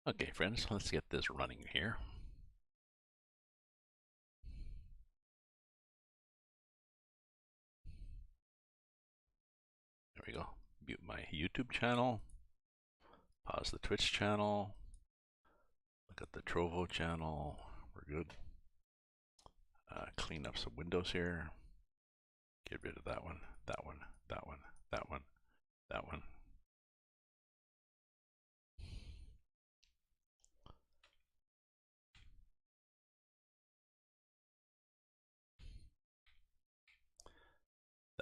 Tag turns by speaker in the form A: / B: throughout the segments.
A: Okay, friends, let's get this running here. There we go. Mute my YouTube channel. Pause the Twitch channel. Look at the Trovo channel. We're good. Clean up some windows here. Get rid of that one, that one, that one, that one, that one.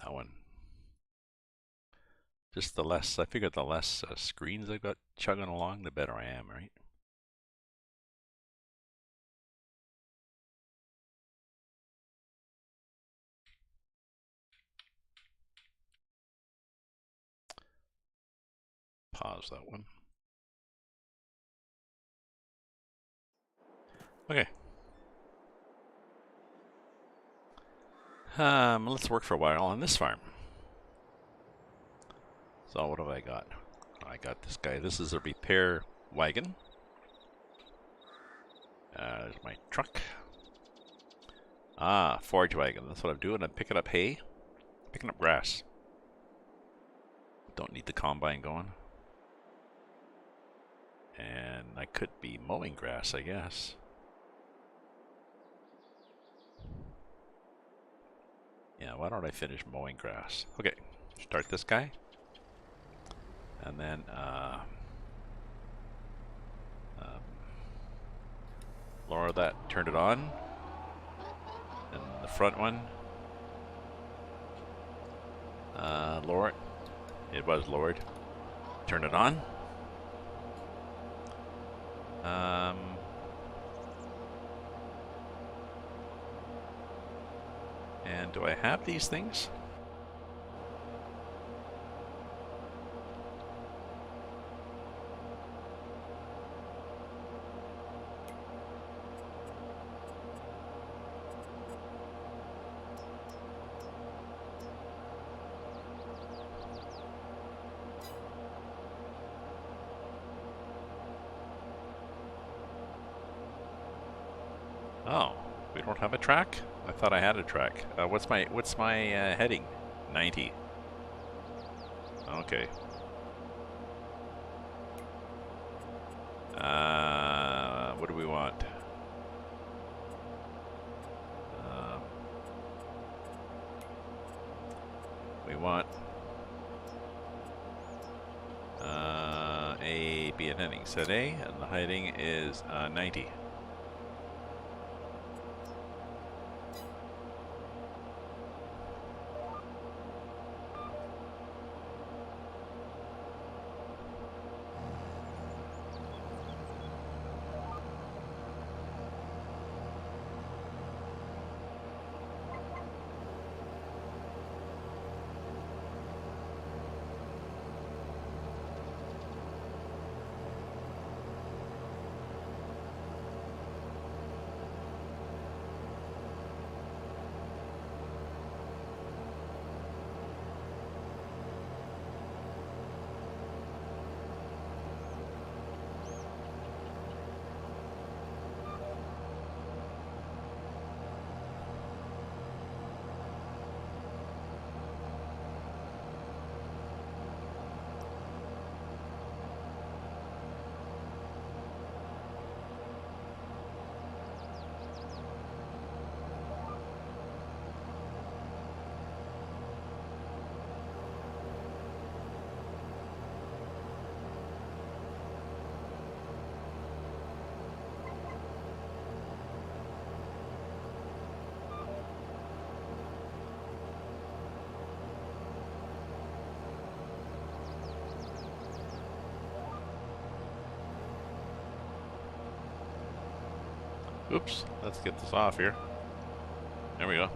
A: That one. Just the less, I figured the less screens I've got chugging along, the better I am, right? Pause that one. Okay. Let's work for a while on this farm. So what have I got? I got this guy. This is a repair wagon. There's my truck. Forage wagon. That's what I'm doing. I'm picking up hay, picking up grass. Don't need the combine going. And I could be mowing grass, I guess. Yeah, why don't I finish mowing grass? Okay, start this guy. And then, lower that, turn it on. And the front one, lower it. It was lowered. Turn it on. And do I have these things? Oh, we don't have a track? I thought I had a track. What's my heading? 90. Okay. What do we want? We want A, B, and heading. Set A, and the heading is 90. Oops, let's get this off here. There we go.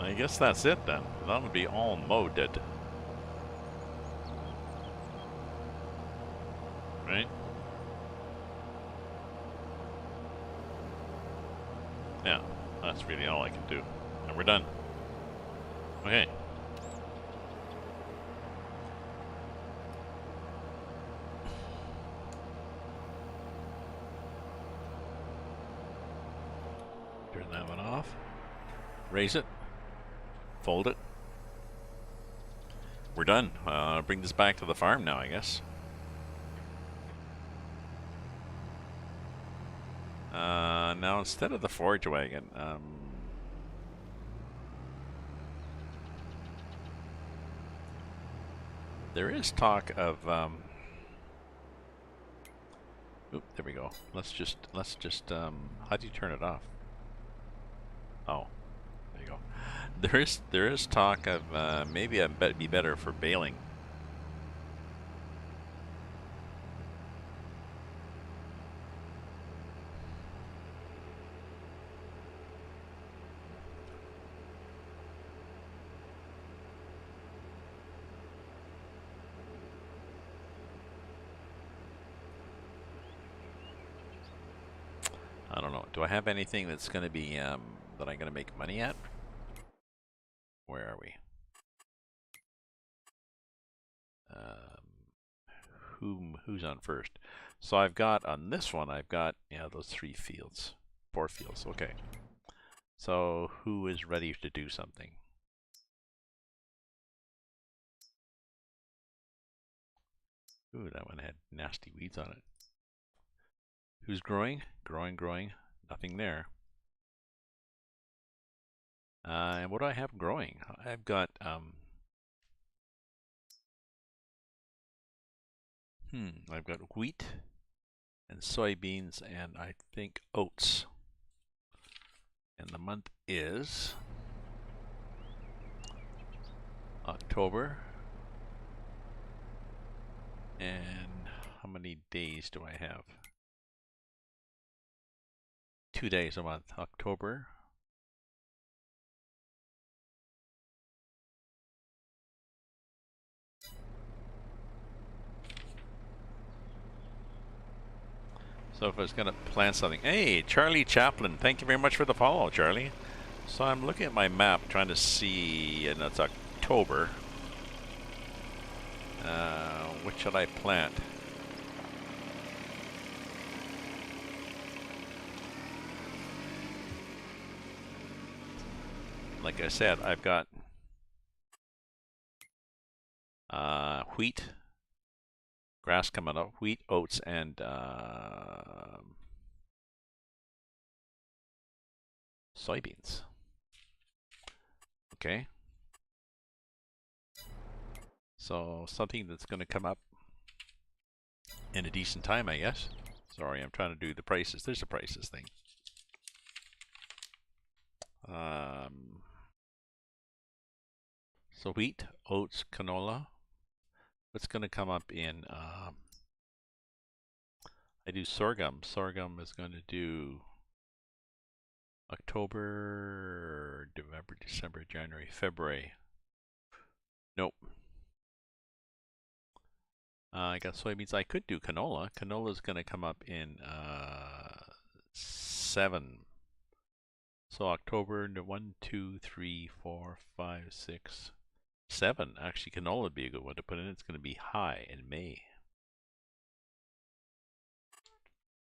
A: I guess that's it then. That'll be all modded. Right? Yeah, that's really all I can do. And we're done. Okay. Turn that one off. Raise it. Fold it. We're done. Bring this back to the farm now, I guess. Now instead of the forage wagon, there is talk of oop, there we go. Let's just how do you turn it off? Oh, there you go. There is talk of maybe it'd be better for baling. I don't know. Do I have anything that's going to be that I'm going to make money at? Where are we? Who's on first? So I've got on this one. I've got those 4 fields. Okay. So who is ready to do something? Ooh, that one had nasty weeds on it. Who's growing? Growing. Nothing there. And what do I have growing? I've got I've got wheat and soybeans and I think oats. And the month is October. And how many days do I have? 2 days a month. October. So if I was going to plant something. Hey, Charlie Chaplin. Thank you very much for the follow, Charlie. So I'm looking at my map trying to see, and it's October. What should I plant? Like I said, I've got wheat, grass coming up, wheat, oats, and soybeans. Okay. So something that's going to come up in a decent time, I guess. Sorry, I'm trying to do the prices. There's a prices thing. So wheat, oats, canola. What's going to come up in? I do sorghum. Sorghum is going to do October, November, December, January, February. Nope. I got soybeans. I could do canola. Canola is going to come up in 7. So October, 1, 2, 3, 4, 5, 6, 7. Actually, canola would be a good one to put in. It's going to be high in May.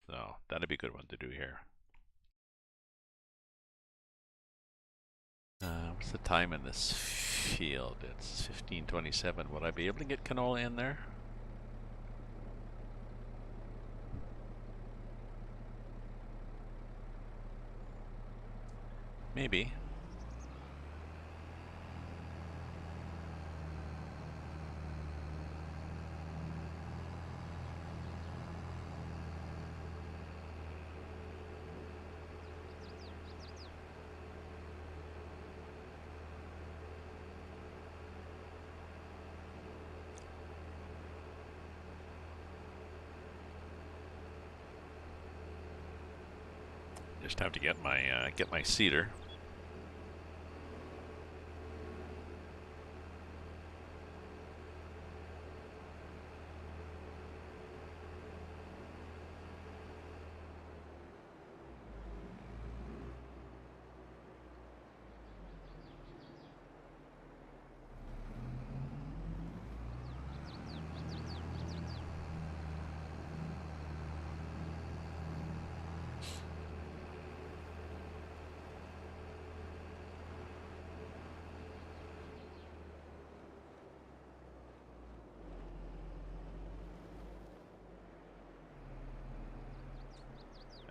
A: So that'd be a good one to do here. What's the time in this field? It's 15:27. Would I be able to get canola in there? Maybe. Just have to get my seeder.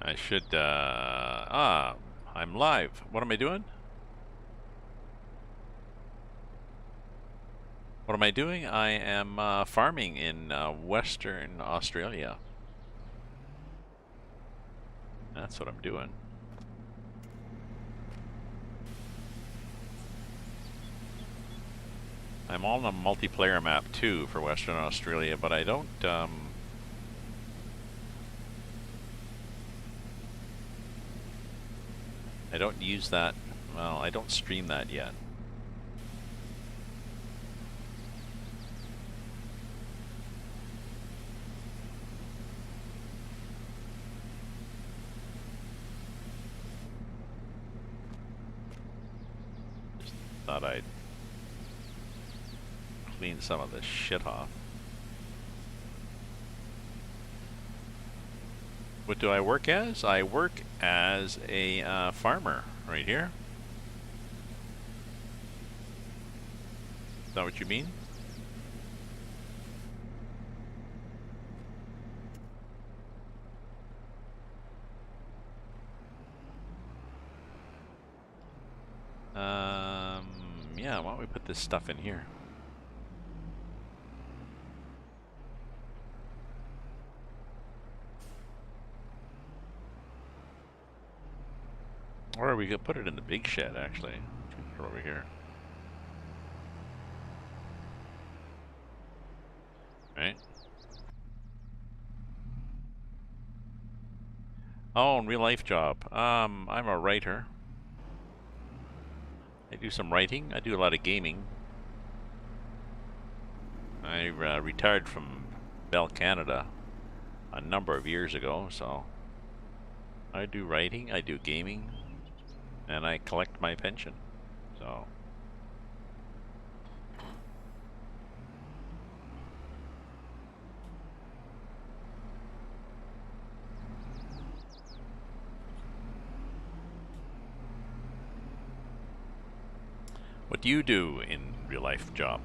A: I should, I'm live. What am I doing? What am I doing? I am farming in Western Australia. That's what I'm doing. I'm on a multiplayer map too for Western Australia, but I don't use that. Well, I don't stream that yet. Just thought I'd clean some of this shit off. What do I work as? I work as a farmer right here. Is that what you mean? Yeah, why don't we put this stuff in here? Or we could put it in the big shed, actually. Put it over here. Right? Oh, real life job. I'm a writer. I do some writing. I do a lot of gaming. I retired from Bell Canada a number of years ago, so I do writing, I do gaming, and I collect my pension. So what do you do in real life job?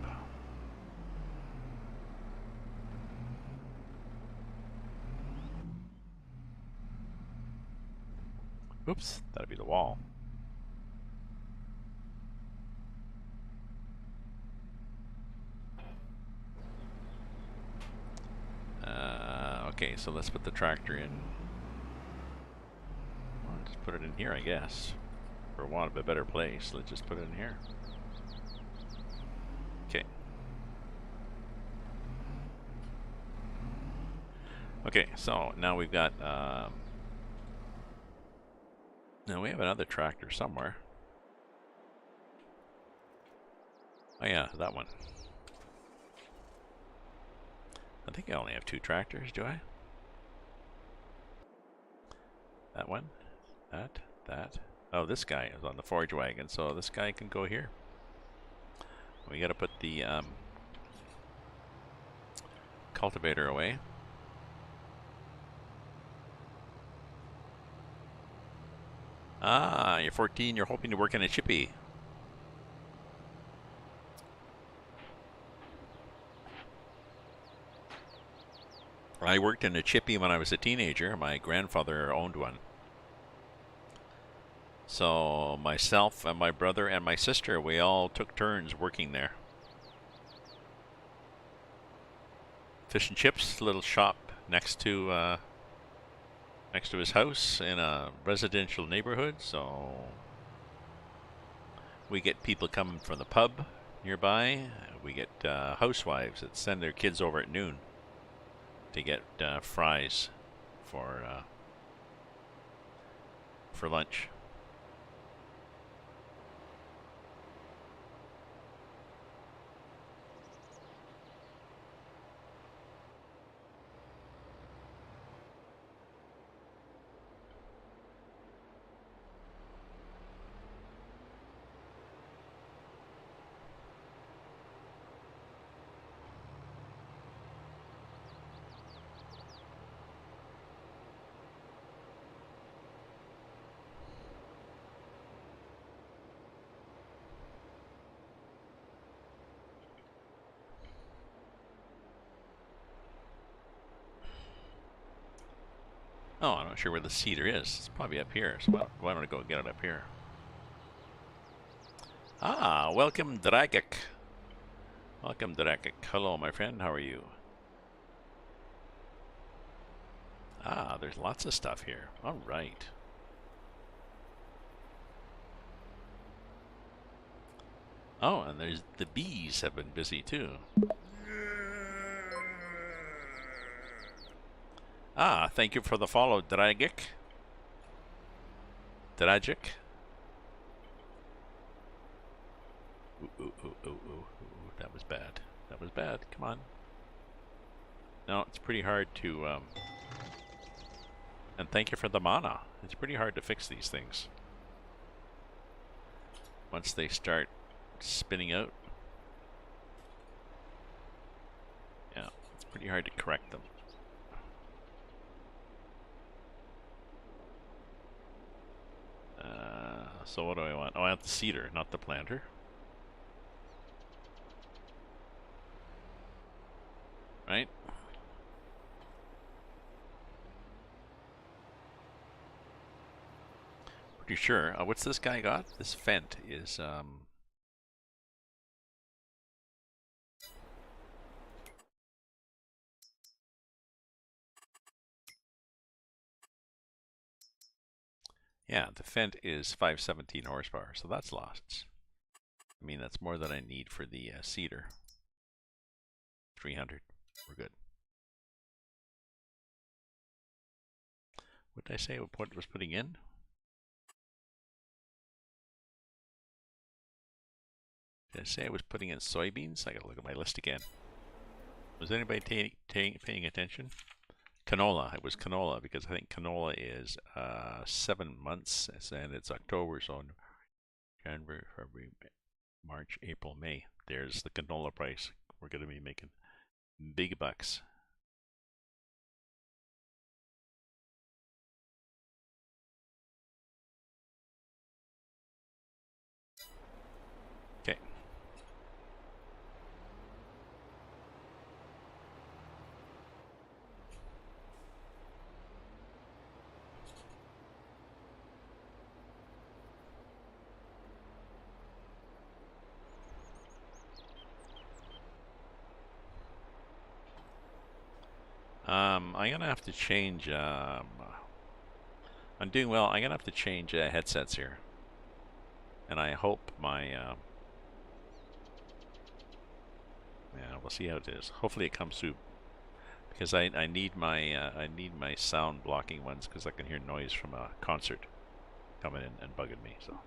A: Oops, that'd be the wall. Okay, so let's put the tractor in. Well, just put it in here, I guess. For want of a better place, let's just put it in here. Okay. Okay, so now we've got, now we have another tractor somewhere. Oh yeah, that one. I think I only have 2 tractors, do I? That one, that. Oh, this guy is on the forage wagon, so this guy can go here. We gotta put the cultivator away. Ah, you're 14, you're hoping to work in a chippy. I worked in a chippy when I was a teenager. My grandfather owned one. So myself and my brother and my sister, we all took turns working there. Fish and chips, little shop next to his house in a residential neighborhood. So we get people coming from the pub nearby. We get housewives that send their kids over at noon to get fries for lunch. Oh, I'm not sure where the cedar is. It's probably up here, so why don't I go get it up here? Ah, welcome, Dragic. Welcome, Dragic. Hello, my friend. How are you? Ah, there's lots of stuff here. All right. Oh, and there's the bees have been busy too. Ah, thank you for the follow, Dragic. Dragic. Ooh, that was bad. That was bad. Come on. No, it's pretty hard to, and thank you for the mana. It's pretty hard to fix these things. Once they start spinning out. Yeah, it's pretty hard to correct them. So what do I want? Oh, I want the cedar, not the planter. Right? Pretty sure. What's this guy got? This Fent is, yeah, the Fent is 517 horsepower, so that's lost. I mean, that's more than I need for the cedar. 300. We're good. What did I say? What was putting in? Did I say I was putting in soybeans? I gotta look at my list again. Was anybody paying attention? Canola. It was canola because I think canola is 7 months, and it's October, so January, February, March, April, May. There's the canola price. We're going to be making big bucks. Okay. I'm gonna have to change. I'm doing well. I'm gonna have to change headsets here, and I hope my. Yeah, we'll see how it is. Hopefully, it comes through because I need my sound blocking ones because I can hear noise from a concert coming in and bugging me. So.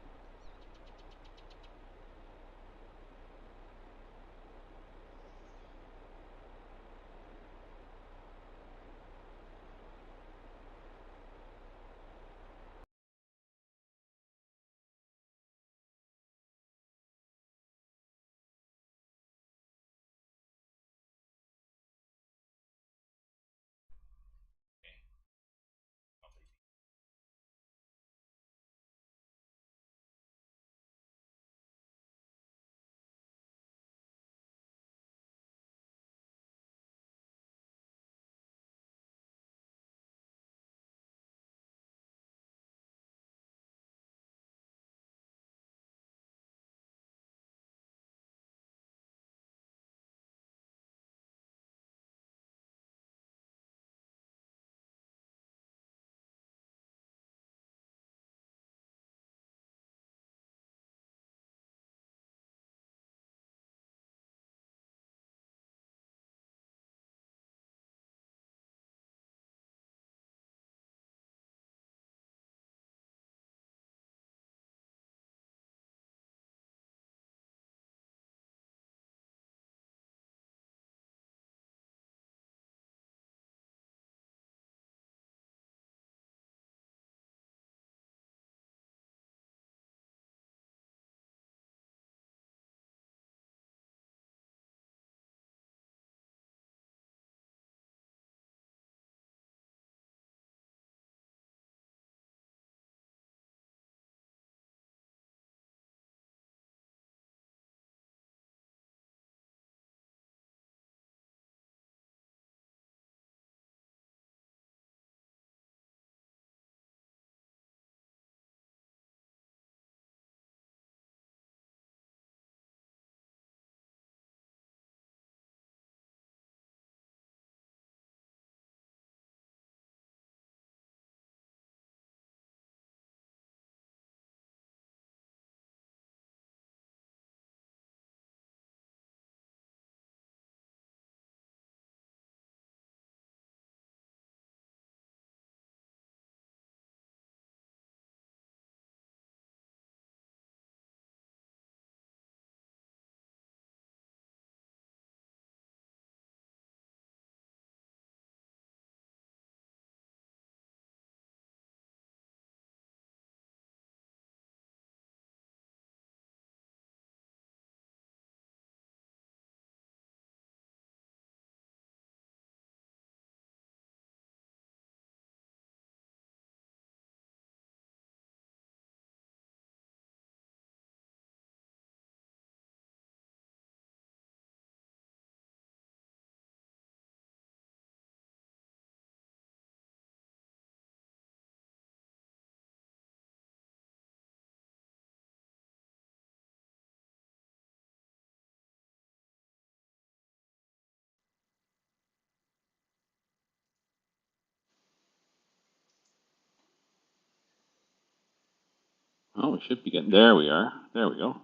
A: Oh, we should be getting. There we are. There we go.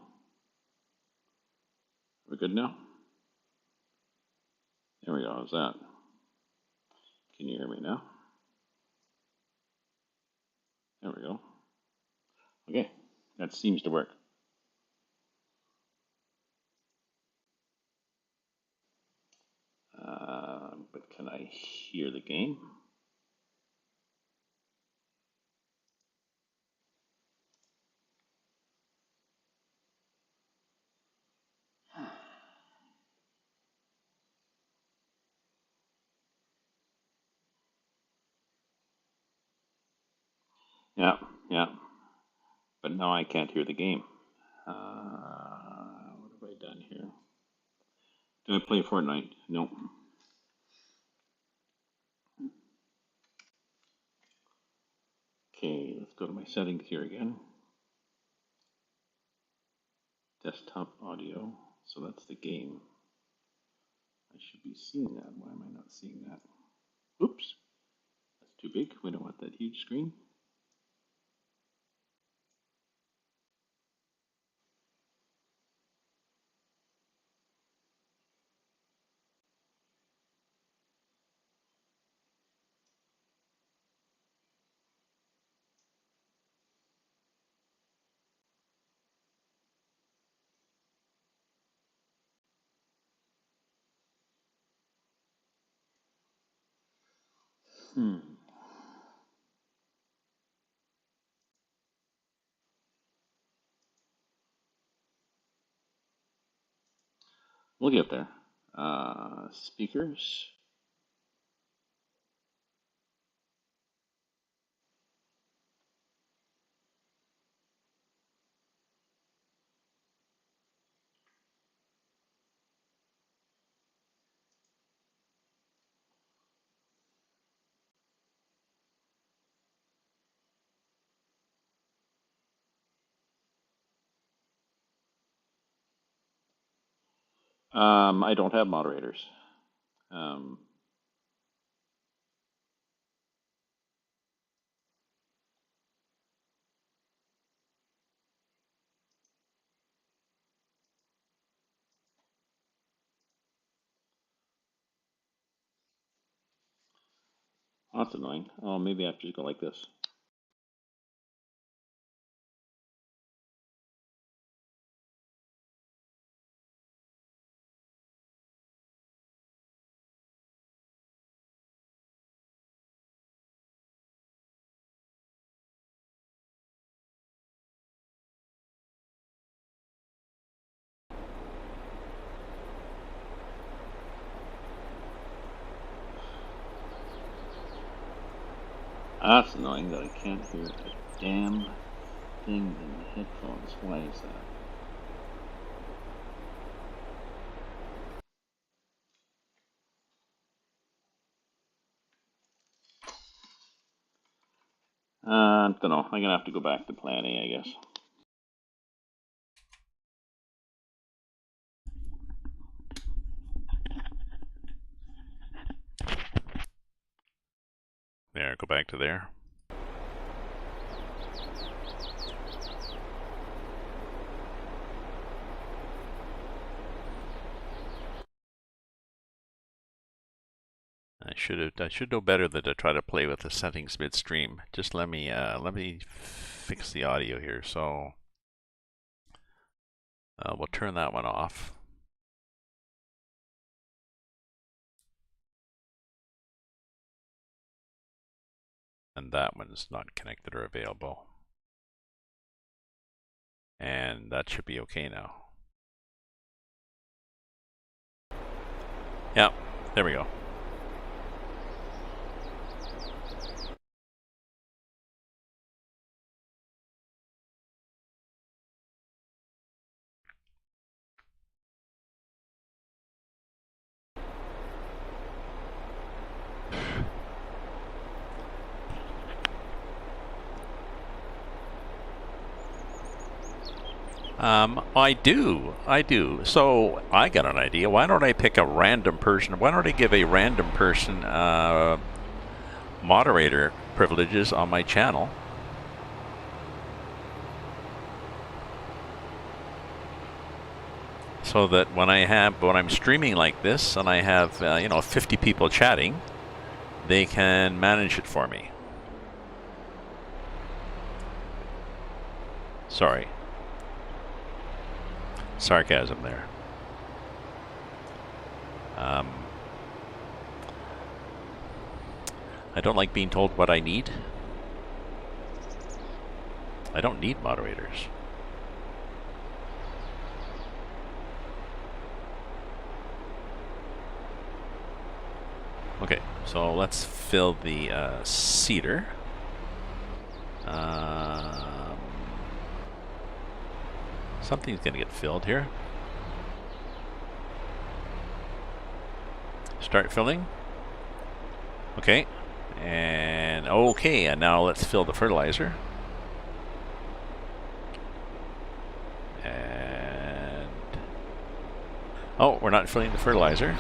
A: We're good now. There we go. How's that? Can you hear me now? There we go. Okay, that seems to work. But can I hear the game? Yeah, yeah. But now I can't hear the game. What have I done here? Did I play Fortnite? Nope. Okay, let's go to my settings here again. Desktop audio. So that's the game. I should be seeing that. Why am I not seeing that? Oops. That's too big. We don't want that huge screen. We'll get there. Speakers. I don't have moderators. That's annoying. Oh, maybe I have to go like this. That's annoying that I can't hear a damn thing in the headphones. Why is that? I don't know. I'm gonna have to go back to plan A, I guess. There, go back to there. I should know better than to try to play with the settings midstream. Just let me fix the audio here. So we'll turn that one off. And that one's not connected or available. And that should be okay now. Yeah, there we go. I do. So I got an idea. Why don't I pick a random person? Why don't I give a random person moderator privileges on my channel? so that when I'm streaming like this and I have 50 people chatting, they can manage it for me. Sorry. Sarcasm there. I don't like being told what I need. I don't need moderators. Okay, so let's fill the cedar. Something's gonna get filled here. Start filling. Okay, and now let's fill the fertilizer. And oh, we're not filling the fertilizer.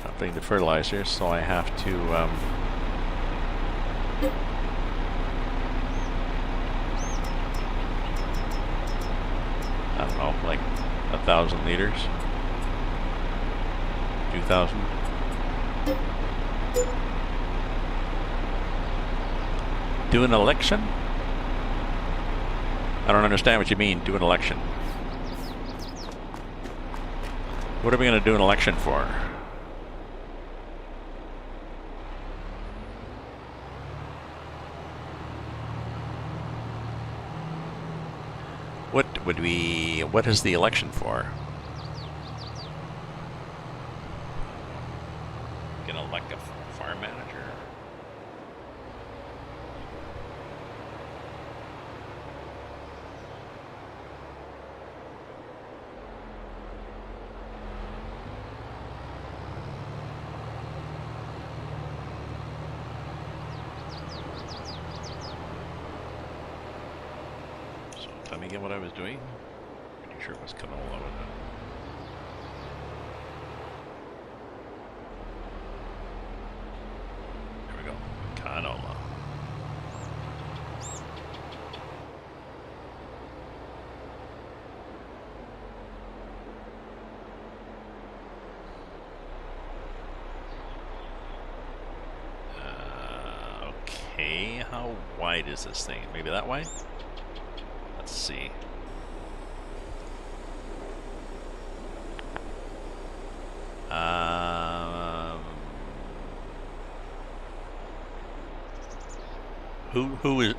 A: Not filling the fertilizer, so I have to I don't know, like 1,000 liters, 2,000. Do an election? I don't understand what you mean, do an election. What are we going to do an election for? What is the election for? Gonna elect a farm manager? So tell me again what I was doing. Pretty sure it was canola with it. There we go. Canola. Okay, how wide is this thing? Maybe that wide? Let's see.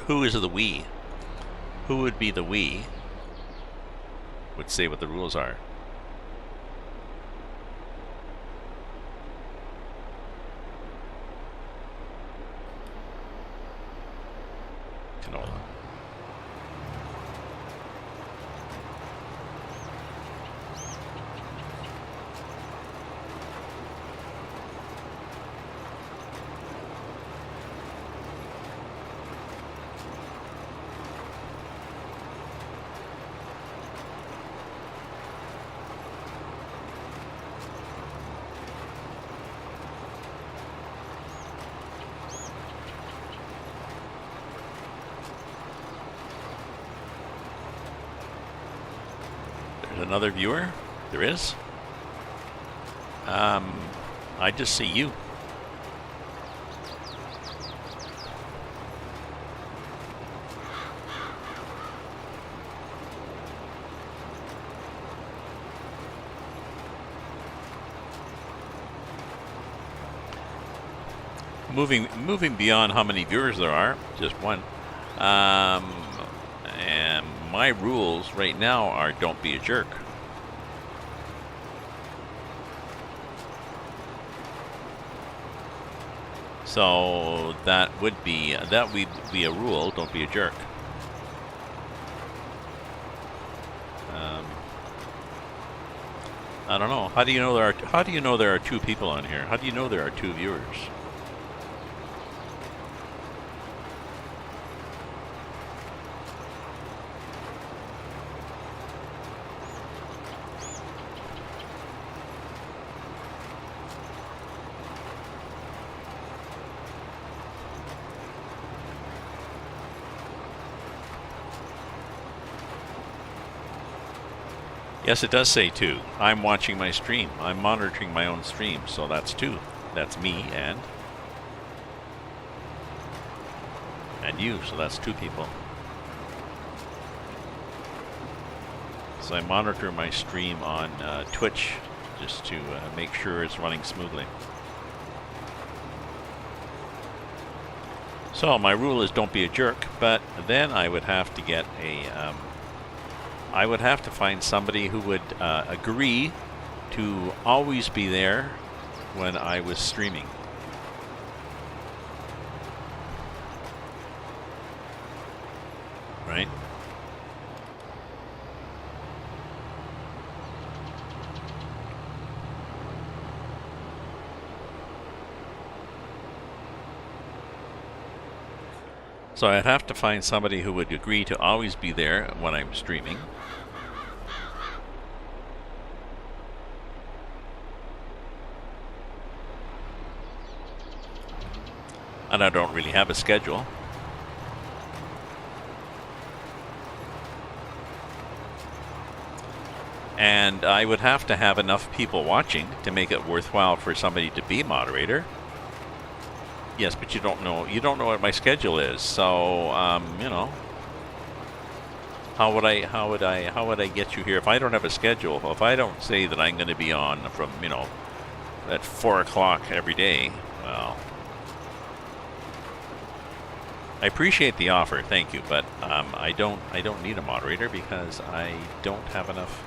A: Who is the we? Who would be the we? Would say what the rules are. Canola. Another viewer? There is? I just see you. Moving beyond how many viewers there are, just one. And my rules right now are don't be a jerk. So that would be a rule. Don't be a jerk. I don't know. How do you know there are two people on here? How do you know there are two viewers? Yes, it does say 2. I'm watching my stream. I'm monitoring my own stream, so that's 2. That's me and you, so that's 2 people. So I monitor my stream on Twitch just to make sure it's running smoothly. So my rule is don't be a jerk, but then I would have to get a, I would have to find somebody who would agree to always be there when I was streaming. Right? So I'd have to find somebody who would agree to always be there when I'm streaming. And I don't really have a schedule. And I would have to have enough people watching to make it worthwhile for somebody to be moderator. Yes, but you don't know what my schedule is. So, you know, how would I get you here if I don't have a schedule? If I don't say that I'm going to be on from, you know, at 4 o'clock every day, well, I appreciate the offer, thank you, but I don't need a moderator because I don't have enough.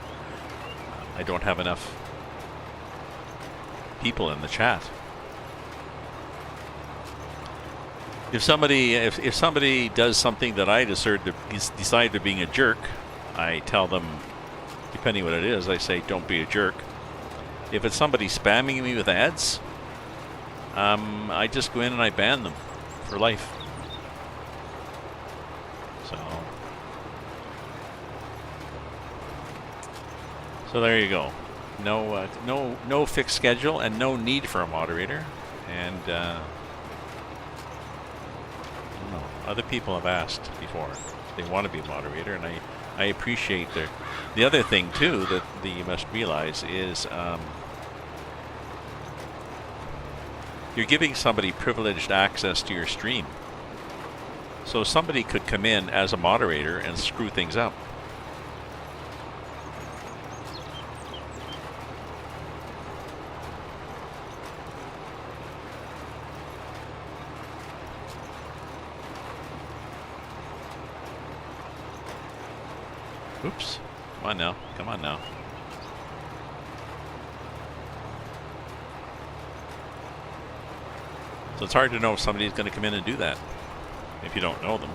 A: I don't have enough people in the chat. If somebody does something that I decide to being a jerk, I tell them, depending what it is, I say don't be a jerk. If it's somebody spamming me with ads, I just go in and I ban them for life. So there you go. No fixed schedule and no need for a moderator. And I don't know, other people have asked before they want to be a moderator, and I appreciate the other thing too that you must realize is you're giving somebody privileged access to your stream. So somebody could come in as a moderator and screw things up. Oops. Come on now. Come on now. So it's hard to know if somebody's going to come in and do that if you don't know them.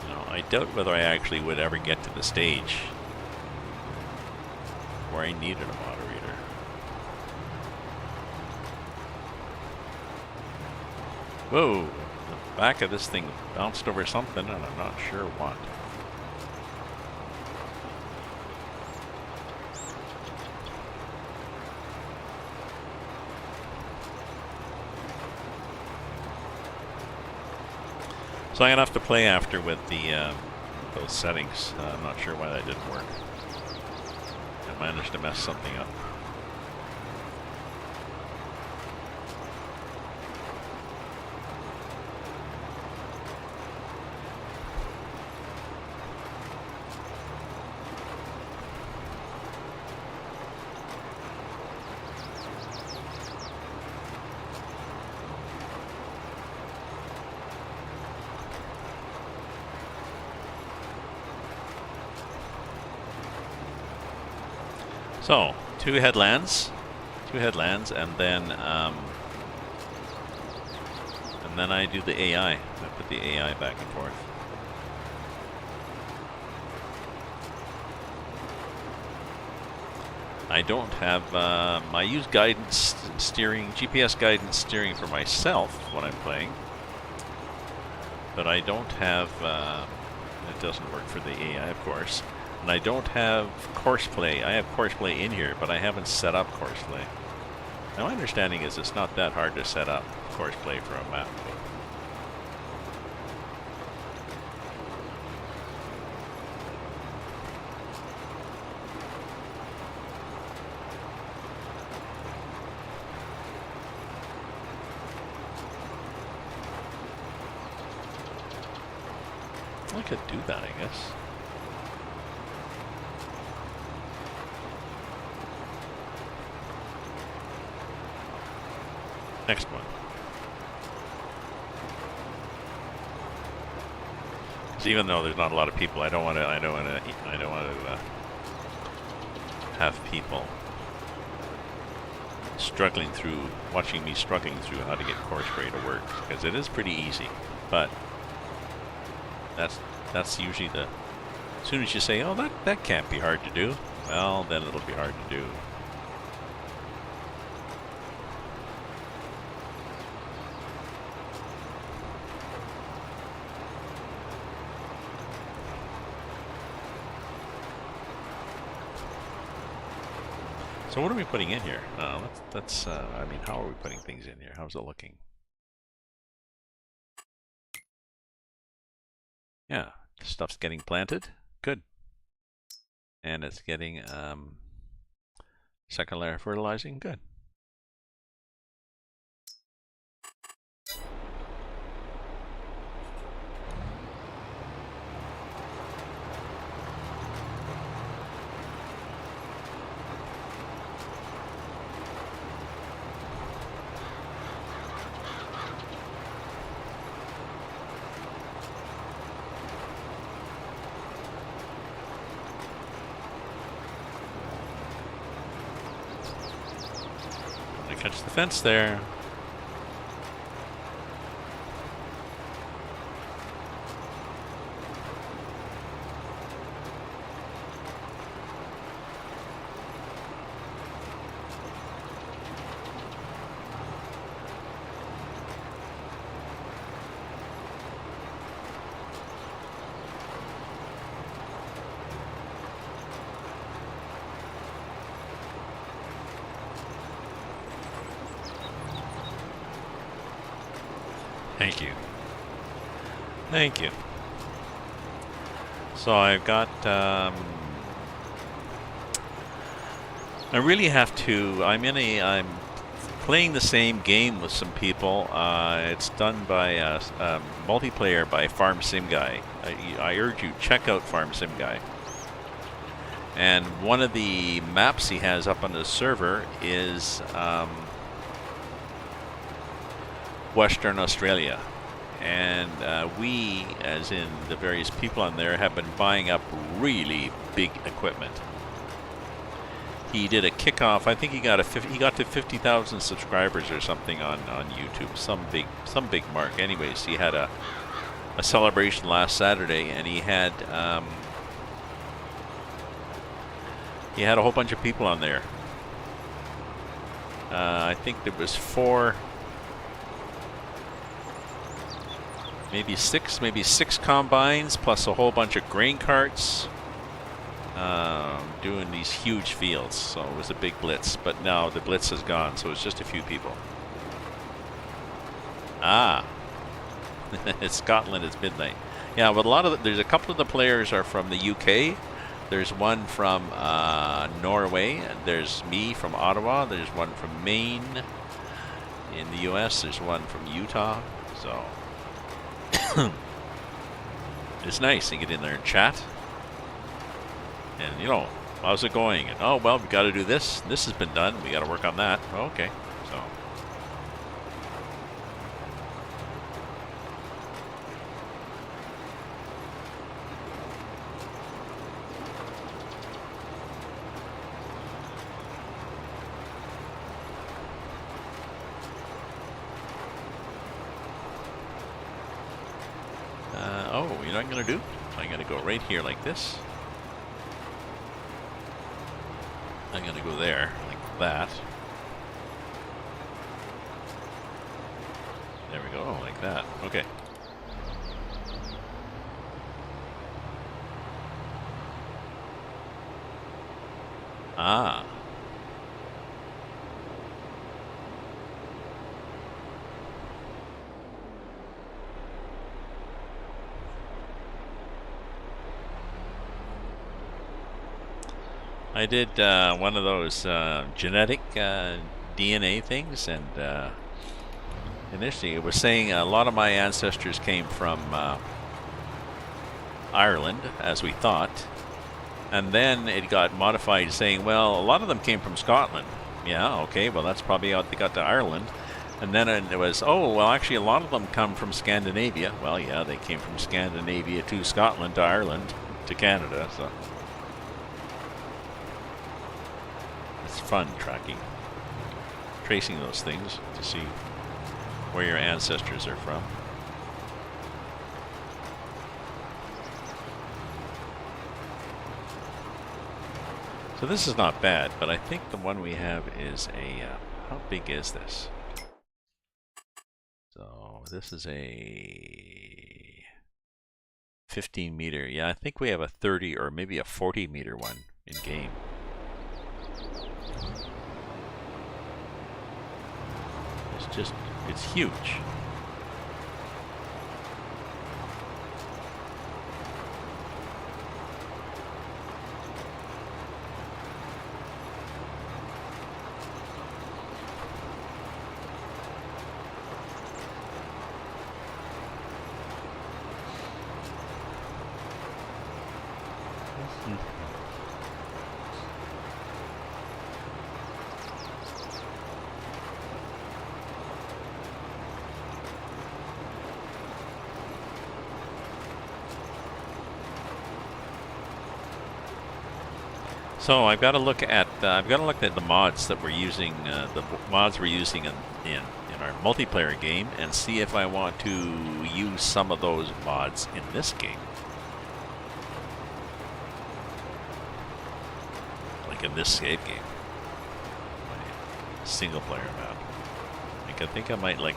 A: No, I doubt whether I actually would ever get to the stage where I needed a moderator. Whoa, the back of this thing bounced over something and I'm not sure what. So I'm gonna have to play after with the those settings. I'm not sure why that didn't work. I managed to mess something up. So, two headlands, and then I do the AI. I put the AI back and forth. I don't have. I use guidance steering, GPS guidance steering for myself when I'm playing, but I don't have. It doesn't work for the AI, of course. And I don't have course play. I have course play in here, but I haven't set up course play. Now, my understanding is it's not that hard to set up. course play for a map. I could do that, I guess. Next one. So even though there's not a lot of people, I don't want to have people struggling through, watching me struggling through how to get course grade to work, because it is pretty easy, but that's usually the, as soon as you say, oh, that can't be hard to do, well, then it'll be hard to do. So what are we putting in here? I mean, how are we putting things in here? How's it looking? Yeah, stuff's getting planted. Good. And it's getting second layer fertilizing. Good. Catch the fence there. Thank you. Thank you. So I've got, I really have to, I'm playing the same game with some people. It's done by multiplayer by Farm Sim Guy. I urge you, check out Farm Sim Guy. And one of the maps he has up on the server is Western Australia, and we, as in the various people on there, have been buying up really big equipment. He did a kickoff. I think he got to 50,000 subscribers or something on YouTube. Some big mark. Anyways, he had a celebration last Saturday, and he had a whole bunch of people on there. I think there was maybe six combines plus a whole bunch of grain carts doing these huge fields. So it was a big blitz, but now the blitz is gone, so it's just a few people. Ah, it's Scotland, it's midnight. Yeah, but there's a couple of the players are from the UK. There's one from Norway. There's me from Ottawa. There's one from Maine in the US. There's one from Utah. So it's nice to get in there and chat. And, you know, how's it going? And, oh, well, we got to do this. This has been done. We got to work on that. Oh, okay. So. Oh, you know what I'm going to do? I'm going to go right here like this. I'm going to go there like that. There we go, like that. Okay. Ah. I did one of those genetic DNA things, and initially it was saying a lot of my ancestors came from Ireland, as we thought, and then it got modified saying, well, a lot of them came from Scotland. Yeah, okay, well, that's probably how they got to Ireland. And then it was, oh, well, actually, a lot of them come from Scandinavia. Well, yeah, they came from Scandinavia to Scotland to Ireland to Canada, so it's fun tracing those things to see where your ancestors are from. So this is not bad, but I think the one we have is a, how big is this? So this is a 15 meter. Yeah, I think we have a 30 or maybe a 40 meter one in game. It's huge. So I've got to look at the mods that we're using, the mods we're using in our multiplayer game, and see if I want to use some of those mods in this game, like in this save game, single player map. I think I might like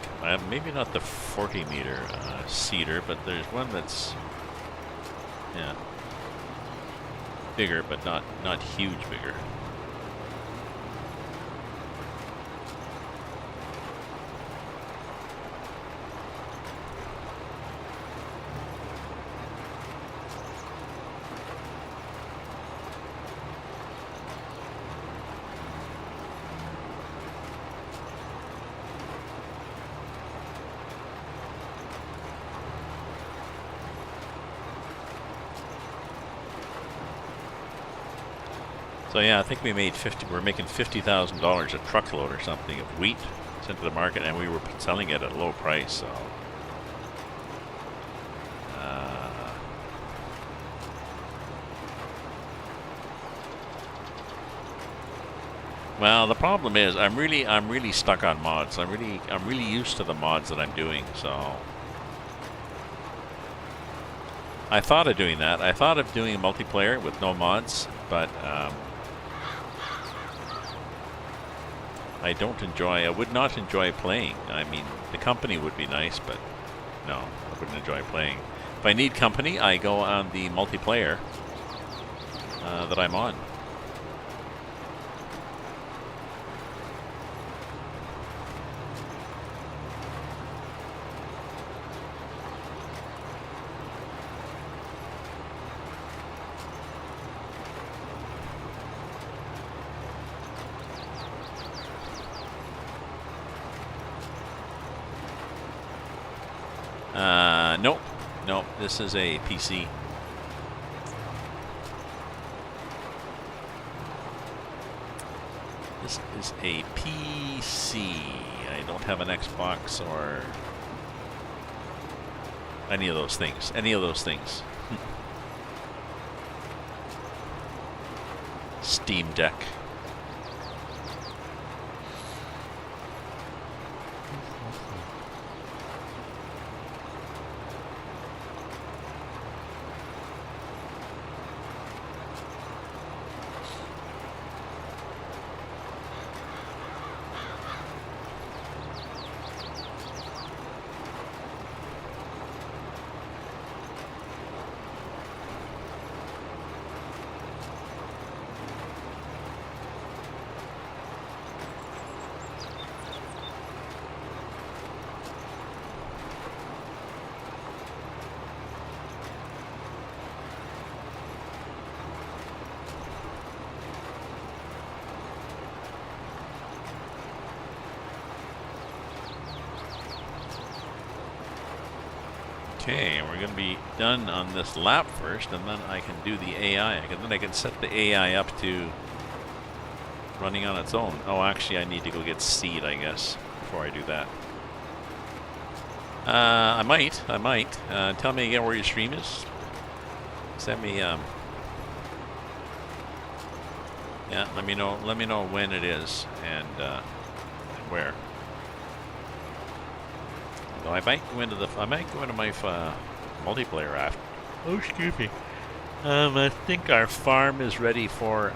A: maybe not the 40 meter cedar, but there's one that's bigger, but not huge bigger. So yeah, I think we made we're making $50,000 a truckload or something of wheat sent to the market, and we were selling it at a low price. So well, the problem is I'm really stuck on mods. I'm really used to the mods that I'm doing. So I thought of doing that. I thought of doing a multiplayer with no mods, but I would not enjoy playing. I mean, the company would be nice, but no, I wouldn't enjoy playing. If I need company, I go on the multiplayer that I'm on. Nope, this is a PC. This is a PC. I don't have an Xbox or any of those things. Steam Deck. Okay, we're going to be done on this lap first, and then I can do the AI. Then I can set the AI up to running on its own. Oh, actually, I need to go get seed, I guess, before I do that. I might. Tell me again where your stream is. Send me, yeah, let me know when it is and where. So I might go into my multiplayer after. Oh, excuse me. I think our farm is ready for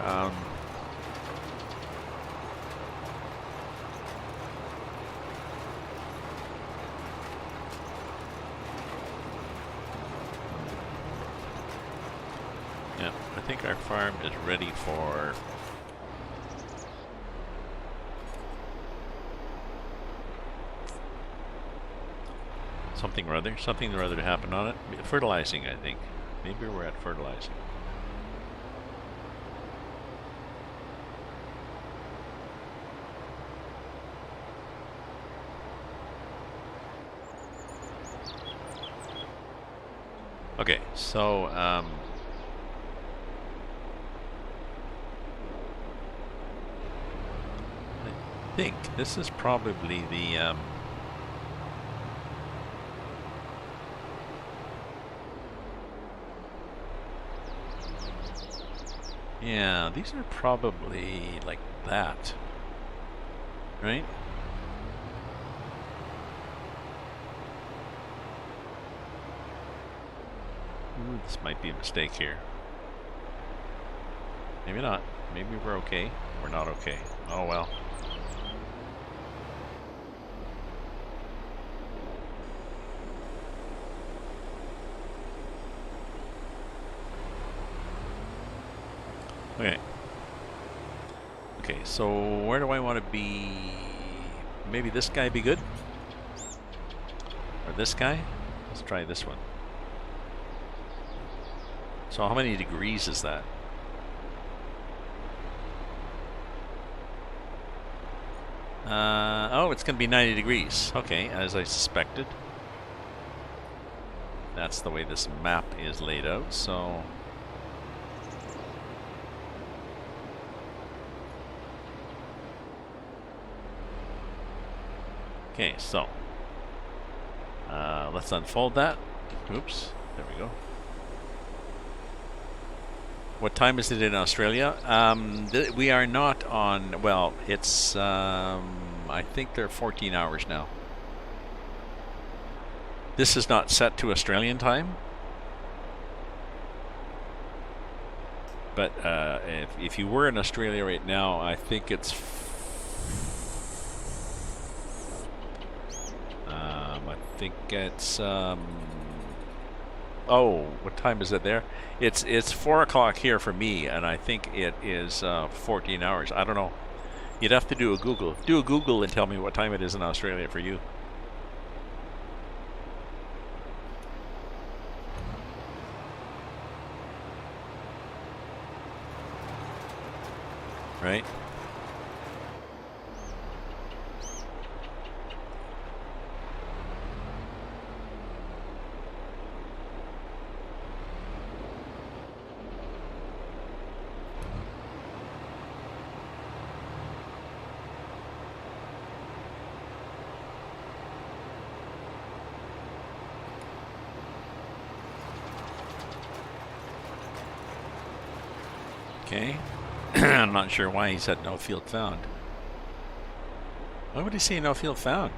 A: yeah, I think our farm is ready for something or other to happen on it. Fertilizing, I think. Maybe we're at fertilizing. Okay, so I think this is probably the yeah, these are probably like that, right? Ooh, this might be a mistake here. Maybe not. Maybe we're okay. We're not okay. Oh well. Okay. Okay, so where do I want to be? Maybe this guy be good? Or this guy? Let's try this one. So how many degrees is that? Oh, it's going to be 90 degrees. Okay, as I suspected. That's the way this map is laid out, so... Okay, so... let's unfold that. Oops, there we go. What time is it in Australia? We are not on... Well, it's... I think they're 14 hours now. This is not set to Australian time. But if you were in Australia right now, I think it's... I think it's... oh, what time is it there? It's 4 o'clock here for me, and I think it is 14 hours. I don't know. You'd have to do a Google. Do a Google and tell me what time it is in Australia for you. Right? Okay. I'm not sure why he said no field found. Why would he say no field found?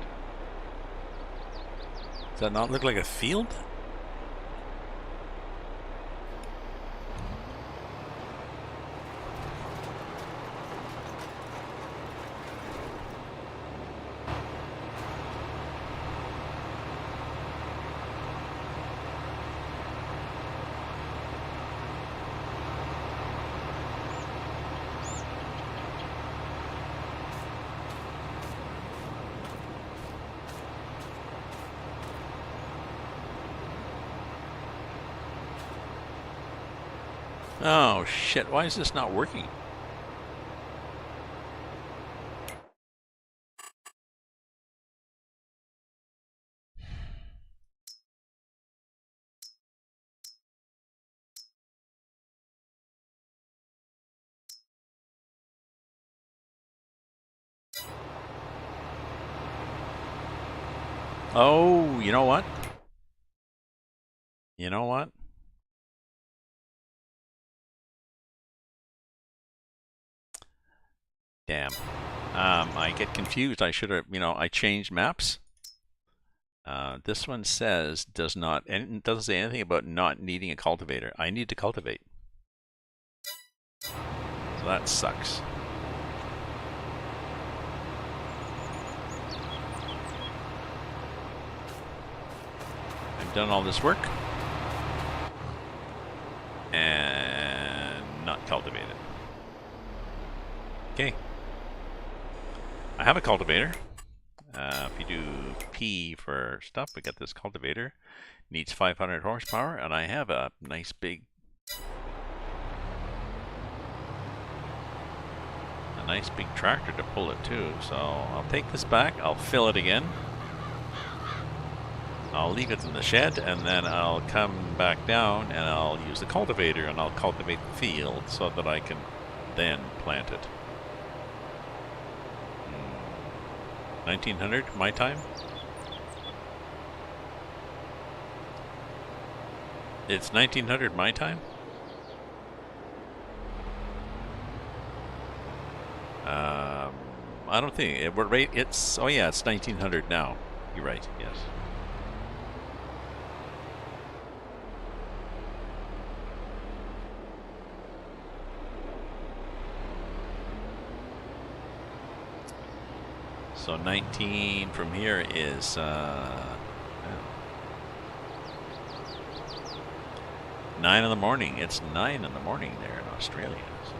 A: Does that not look like a field? Oh shit, why is this not working? Oh, you know what? You know what? Damn. I get confused. I should have, I changed maps. This one says and doesn't say anything about not needing a cultivator. I need to cultivate. So that sucks. I've done all this work and not cultivated. Okay. I have a cultivator. If you do P for stuff, we get this cultivator. Needs 500 horsepower, and I have a nice big tractor to pull it too. So I'll take this back, I'll fill it again. I'll leave it in the shed, and then I'll come back down and I'll use the cultivator and I'll cultivate the field so that I can then plant it. 1900 my time? It's 1900 my time? I don't think it's, oh yeah, it's 1900 now. You're right, yes. So 19 from here is 9 in the morning. It's 9 in the morning there in Australia. So.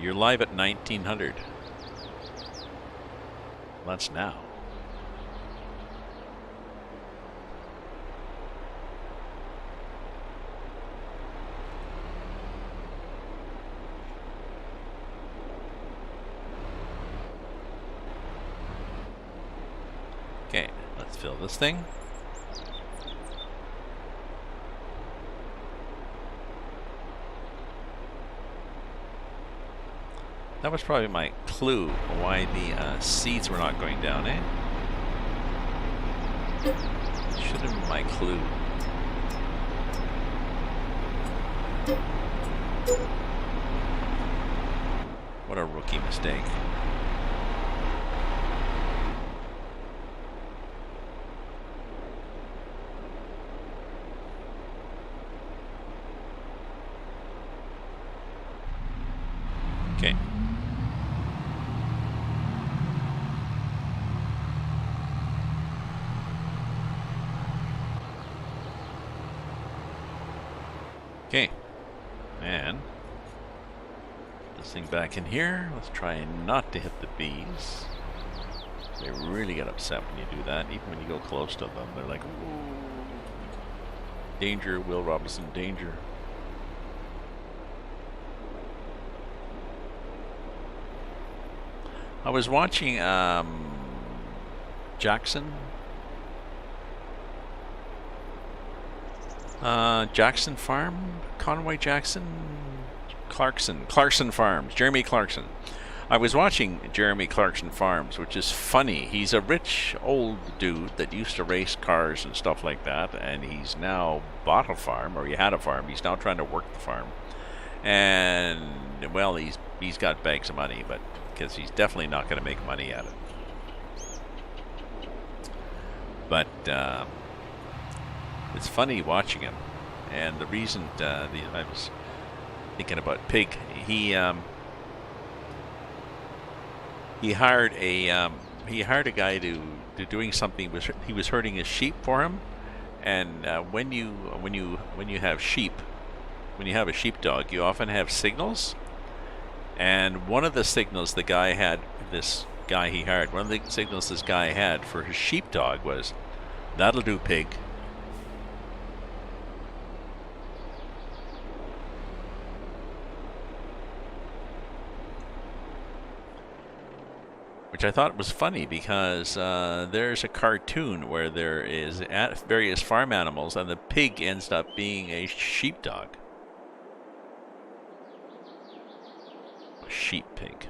A: You're live at 1900. That's now. Okay, let's fill this thing. That was probably my clue why the seeds were not going down, eh? Should have been my clue. What a rookie mistake. Okay. Okay, and this thing back in here. Let's try not to hit the bees. They really get upset when you do that, even when you go close to them. They're like, ooh, danger, Will Robinson, danger. I was watching Jackson Farm, Conway Jackson, Clarkson Farms, Jeremy Clarkson. I was watching Jeremy Clarkson Farms, which is funny. He's a rich old dude that used to race cars and stuff like that, and he's now bought a farm, or he had a farm. He's now trying to work the farm, and well, he's got bags of money, but because he's definitely not going to make money at it. But it's funny watching him, and the reason I was thinking about Pig. He hired a guy to doing something. He was herding his sheep for him, and when you have sheep, when you have a sheepdog, you often have signals. And one of the signals the guy had, this guy he hired, one of the signals this guy had for his sheepdog was, "That'll do, Pig." Which I thought was funny because there's a cartoon where there is various farm animals and the pig ends up being a sheepdog. A sheep pig.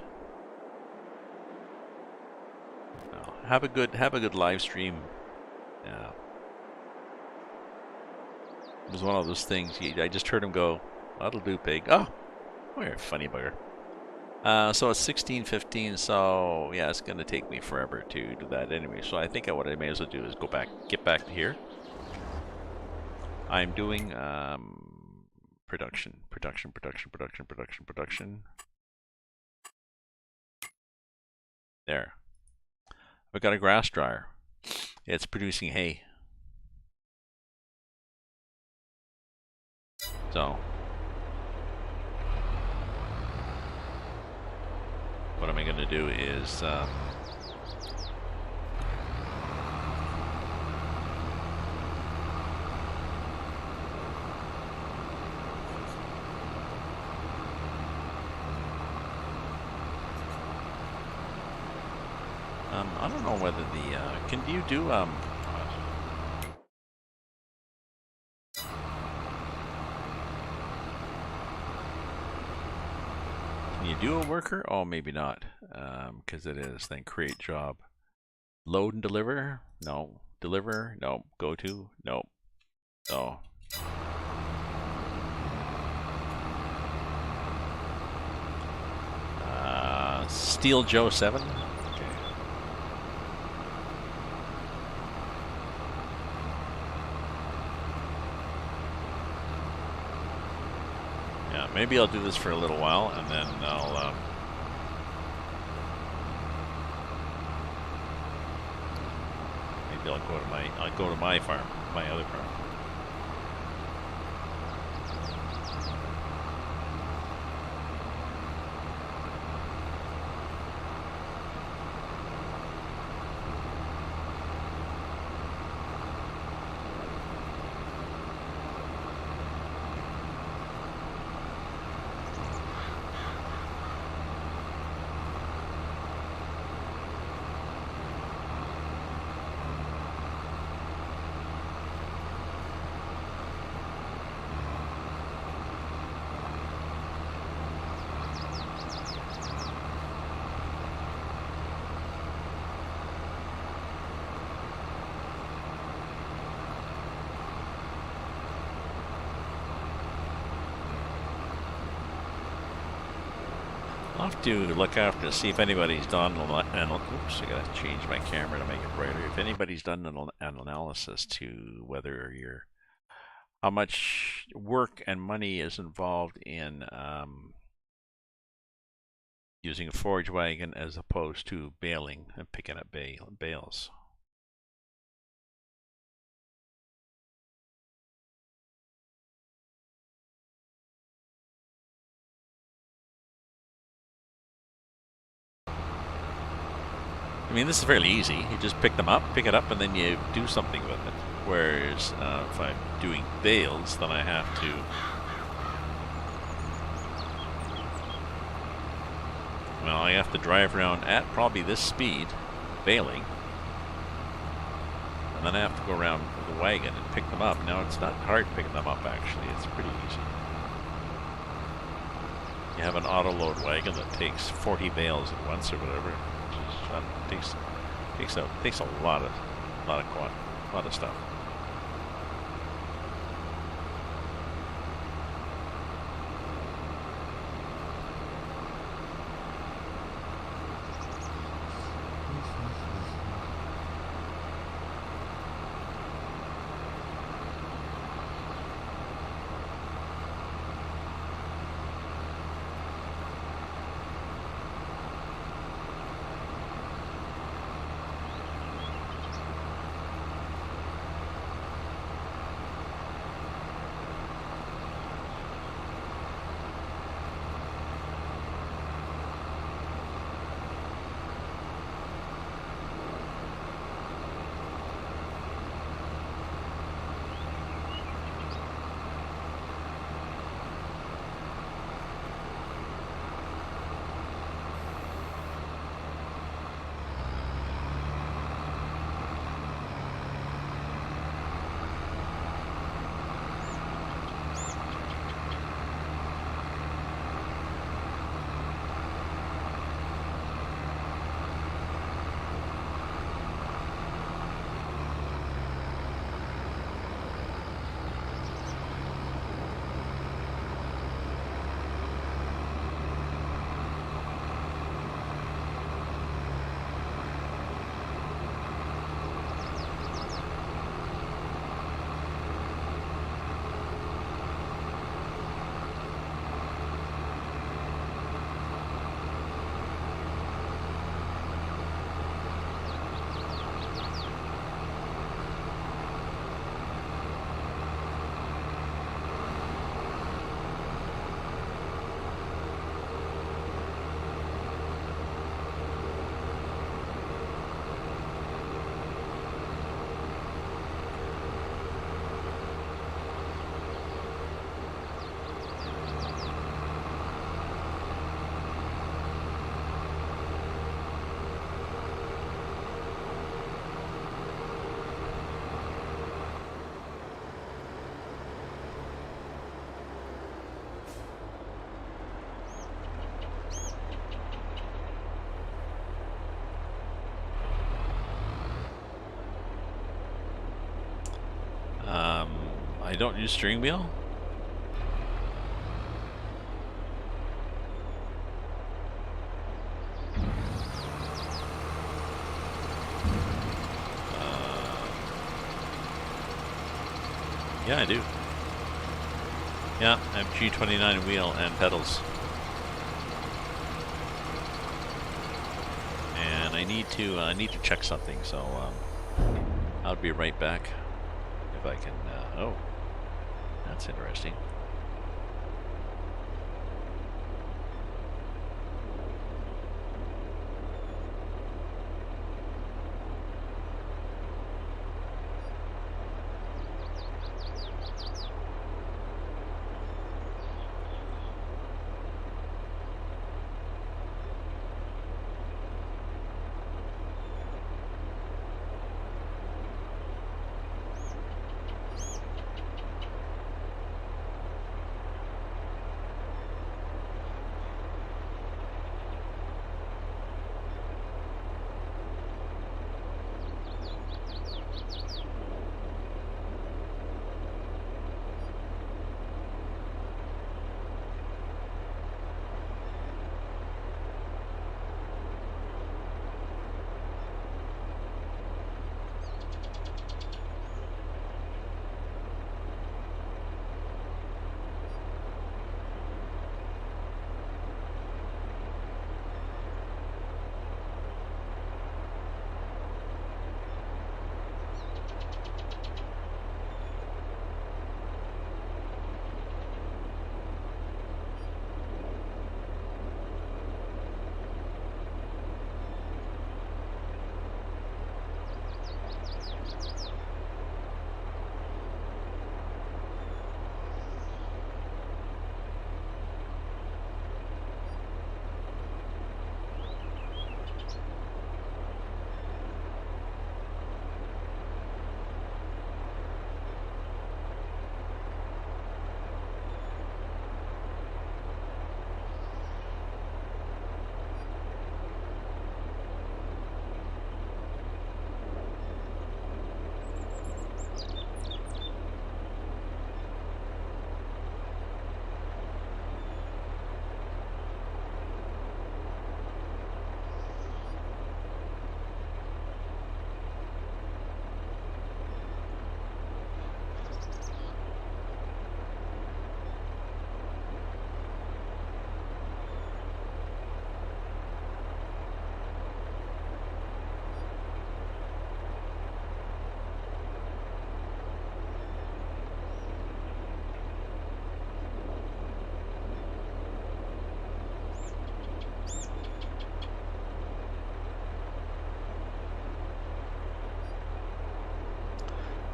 A: Well, have a good live stream. Yeah. It was one of those things. I just heard him go, "That'll do, pig." Oh, you're a funny bugger. So it's 16:15. So yeah, it's gonna take me forever to do that anyway. So I think what I may as well do is get back to here. I'm doing production. There. I've got a grass dryer. It's producing hay. So what am I going to do is I don't know whether the can you do can you do a worker? Oh, maybe not, because it is then create job, load and deliver. No, deliver. No, go to. No, oh. Steel Joe 7. Yeah, maybe I'll do this for a little while, and then I'll maybe I'll go to my farm, my other farm. I'll have to look after to see if anybody's done oops, I gotta change my camera to make it brighter. If anybody's done an analysis to whether how much work and money is involved in using a forage wagon as opposed to baling and picking up bales. I mean, this is fairly easy. You just pick it up, and then you do something with it. Whereas if I'm doing bales, then I have to I have to drive around at probably this speed, baling, and then I have to go around with a wagon and pick them up. Now, it's not hard picking them up, actually. It's pretty easy. You have an auto-load wagon that takes 40 bales at once or whatever. Takes a lot of stuff. I don't use steering wheel? Yeah, I do. Yeah, I have G29 wheel and pedals. And I need to check something, so I'll be right back if I can. Oh, that's interesting.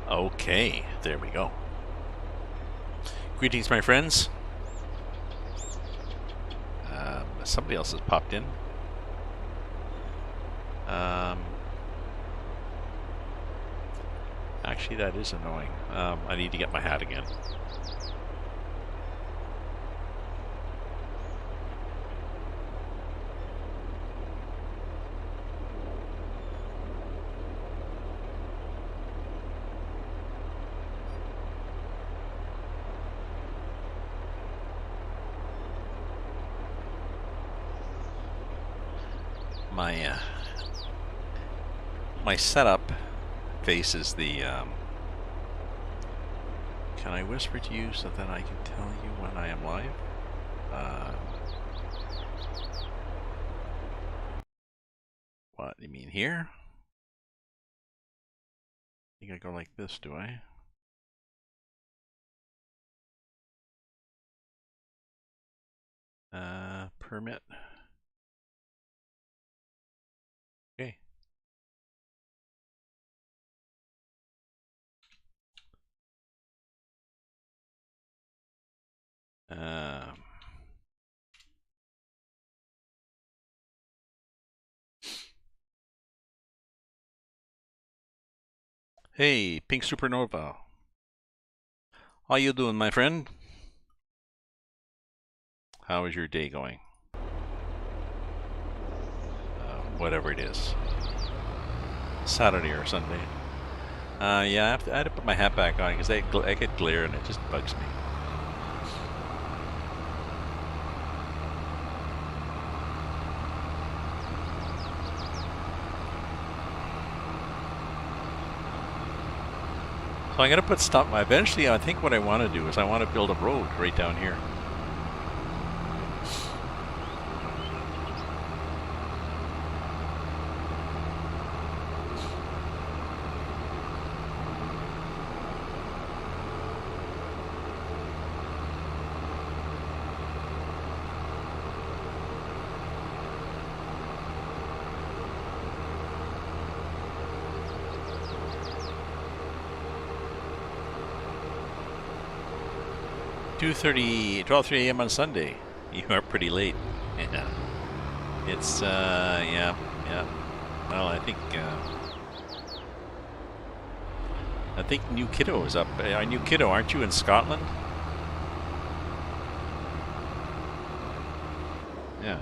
A: Okay, there we go. Greetings, my friends. Somebody else has popped in. Actually, that is annoying. I need to get my hat again. My setup faces the. Can I whisper to you so that I can tell you when I am live? What you mean here? I think I go like this, do I? Permit. Okay. Hey, Pink Supernova. How you doing, my friend? How is your day going? Whatever it is. Saturday or Sunday. Yeah, I had to put my hat back on because I get glare and it just bugs me. So I'm gonna put stop. Eventually, I think what I want to do is I want to build a road right down here. 12:30 a.m. on Sunday. You are pretty late. Yeah. It's yeah. Well, I think New Kiddo is up. New Kiddo, aren't you in Scotland? Yeah.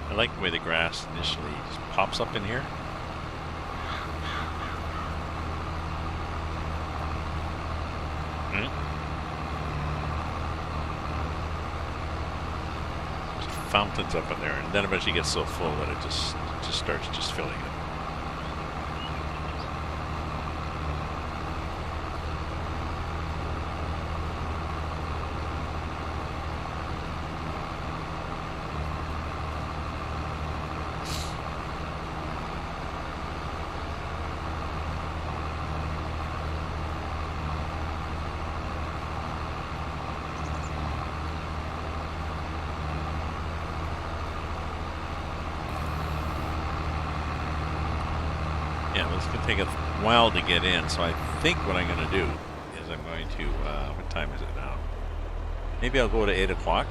A: I like the way the grass initially just pops up in here. There's fountains up in there, and then eventually gets so full that it just starts just filling it. Yeah, it's going to take a while to get in, so I think what I'm going to do is I'm going to, what time is it now? Maybe I'll go to 8 o'clock.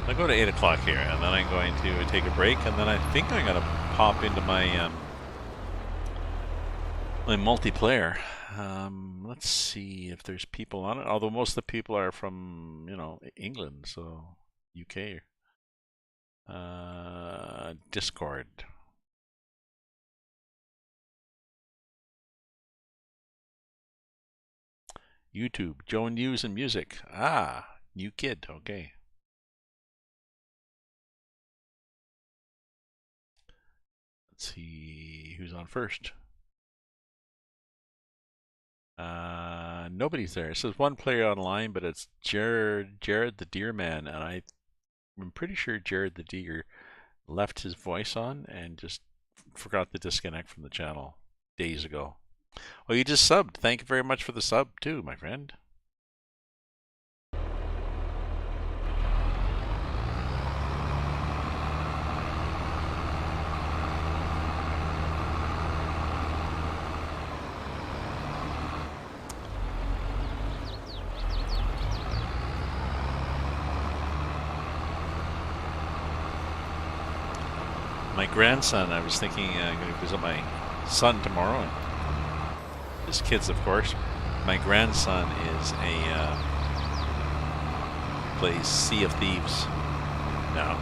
A: I'll go to 8 o'clock here, and then I'm going to take a break, and then I think I'm going to pop into my my multiplayer. Let's see if there's people on it, although most of the people are from, England, so UK. Discord. YouTube, Joe News and Music. Ah, new kid, okay. Let's see who's on first. Nobody's there. It says one player online, but it's Jared the Deer Man, and I'm pretty sure Jared the Deer left his voice on and just forgot to disconnect from the channel days ago. Oh, you just subbed. Thank you very much for the sub too, my friend. My grandson, I was thinking I'm going to visit my son tomorrow. And his kids, of course. My grandson is plays Sea of Thieves now.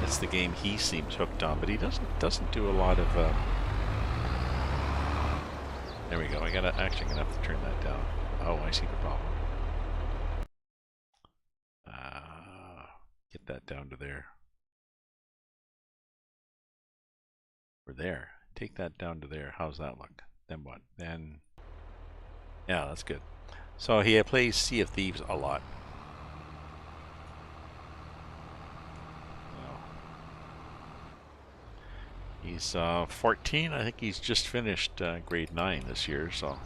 A: It's the game he seems hooked on, but he doesn't do a lot of. There we go. I'm gonna have to turn that down. Oh, I see the problem. Get that down to there. We're there. Take that down to there. How's that look? Then what? Then, yeah, that's good. So he plays Sea of Thieves a lot. He's 14. I think he's just finished grade 9 this year, so.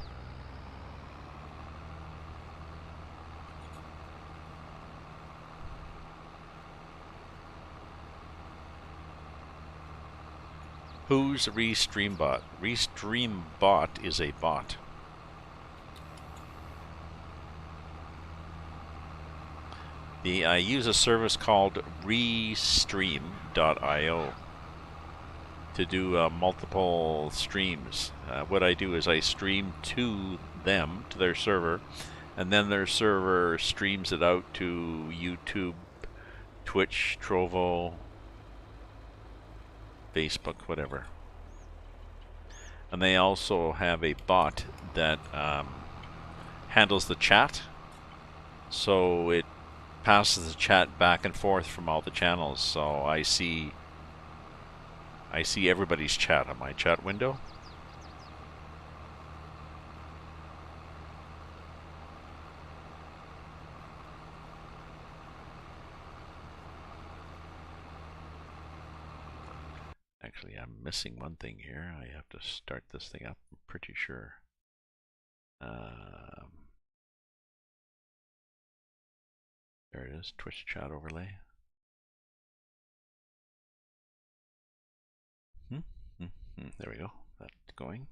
A: Who's Restreambot? Restreambot is a bot. I use a service called Restream.io to do multiple streams. What I do is I stream to them, to their server, and then their server streams it out to YouTube, Twitch, Trovo, Facebook, whatever. And they also have a bot that handles the chat, so it passes the chat back and forth from all the channels. So I see everybody's chat on my chat window. Actually, I'm missing one thing here. I have to start this thing up, I'm pretty sure. There it is, Twitch chat overlay. There we go, that's going.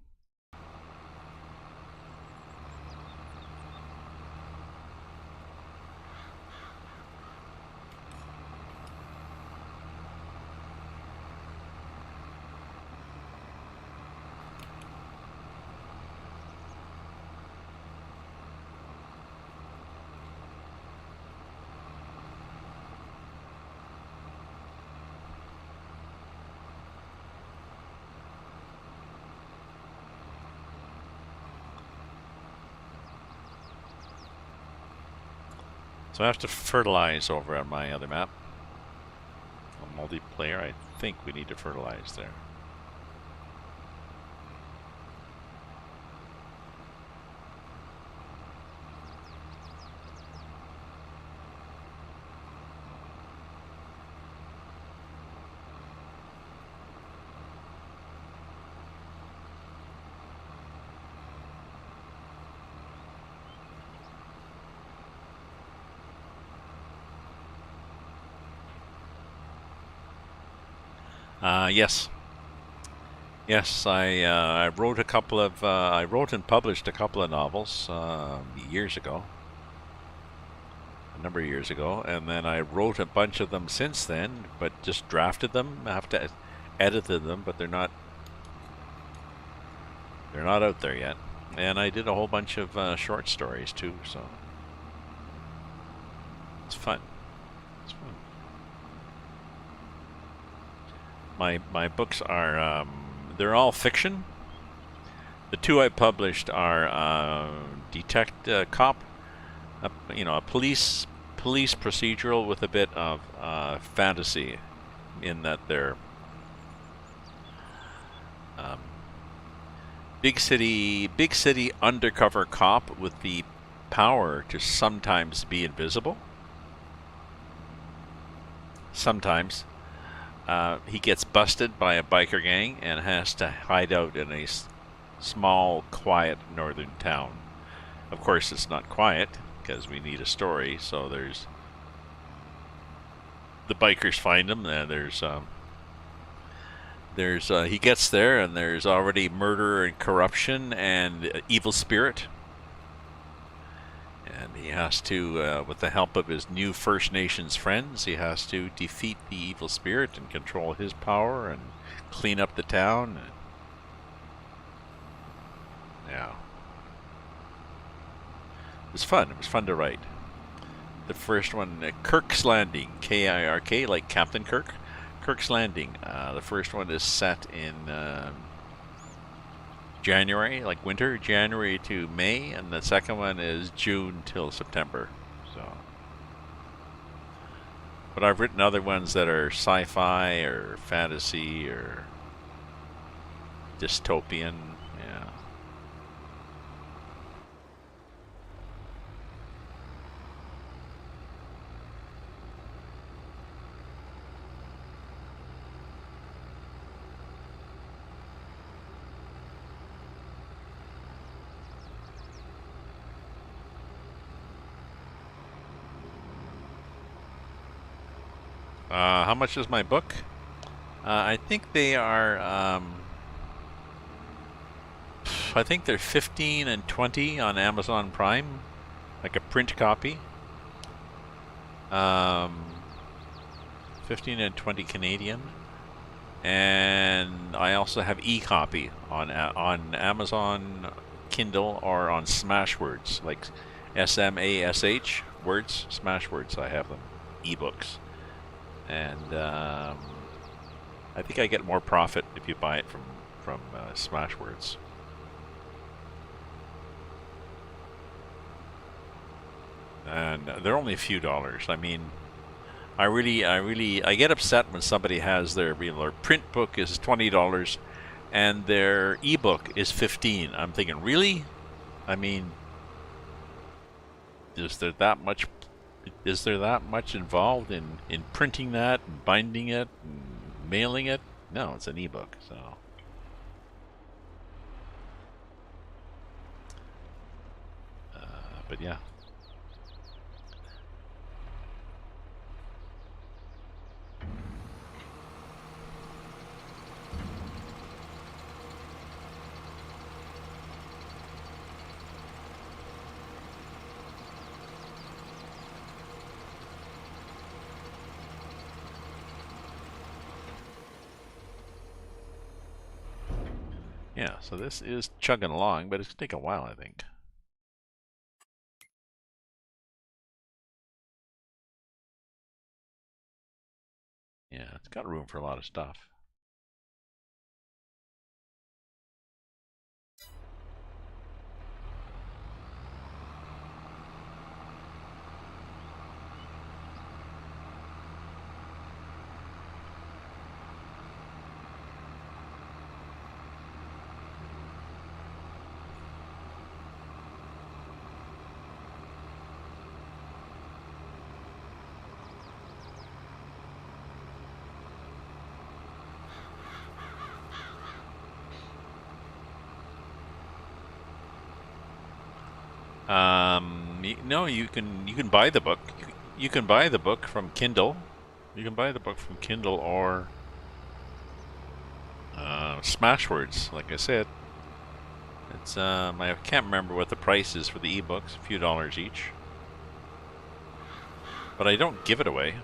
A: So I have to fertilize over on my other map. On multiplayer, I think we need to fertilize there. Yes. Yes, I wrote a couple of, I wrote and published a couple of novels years ago. A number of years ago. And then I wrote a bunch of them since then, but just drafted them. I have to edit them, but they're not out there yet. And I did a whole bunch of short stories too, so. It's fun. It's fun. My books are they're all fiction. The two I published are cop, you know, a police procedural with a bit of fantasy, in that they're big city undercover cop with the power to sometimes be invisible. Sometimes. He gets busted by a biker gang and has to hide out in a small, quiet northern town. Of course, it's not quiet, because we need a story, so there's... The bikers find him, and he gets there, and there's already murder and corruption and evil spirit. And he has to, with the help of his new First Nations friends, he has to defeat the evil spirit and control his power and clean up the town. Yeah. It was fun. It was fun to write. The first one, Kirk's Landing, K-I-R-K, like Captain Kirk. Kirk's Landing. The first one is set in January, like winter, January to May, and the second one is June till September. So But I've written other ones that are sci-fi or fantasy or dystopian. Yeah. How much is my book? I think they are. I think they're 15 and 20 on Amazon Prime, like a print copy. 15 and 20 Canadian, and I also have e-copy on Amazon Kindle or on Smashwords, like SMASH words, Smashwords. I have them, ebooks, and I think I get more profit if you buy it from Smashwords. And they're only a few dollars. I mean, I get upset when somebody has their print book is $20 and their ebook is 15. I'm thinking, really? I mean, is there that much involved in printing that and binding it and mailing it? No, it's an ebook, so. But yeah. Yeah, so this is chugging along, but it's going to take a while, I think. Yeah, it's got room for a lot of stuff. No, you can buy the book. You can buy the book from Kindle. You can buy the book from Kindle or Smashwords. Like I said, it's I can't remember what the price is for the ebooks. A few dollars each. But I don't give it away.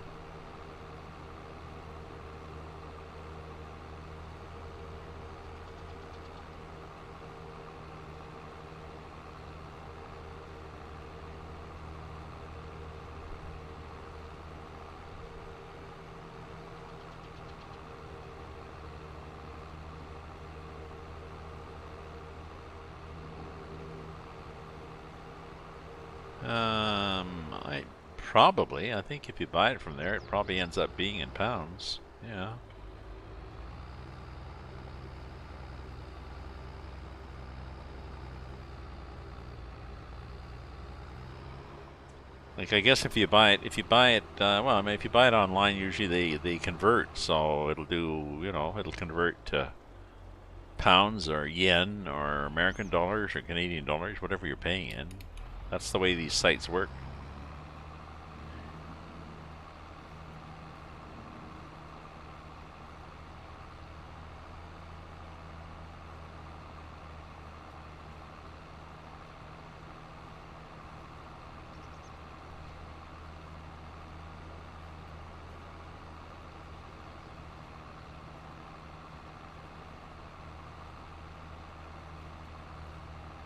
A: I think if you buy it from there, it probably ends up being in pounds. Yeah. Like I guess if you buy it, well, I mean, if you buy it online, usually they convert, so it'll do, it'll convert to pounds or yen or American dollars or Canadian dollars, whatever you're paying in. That's the way these sites work.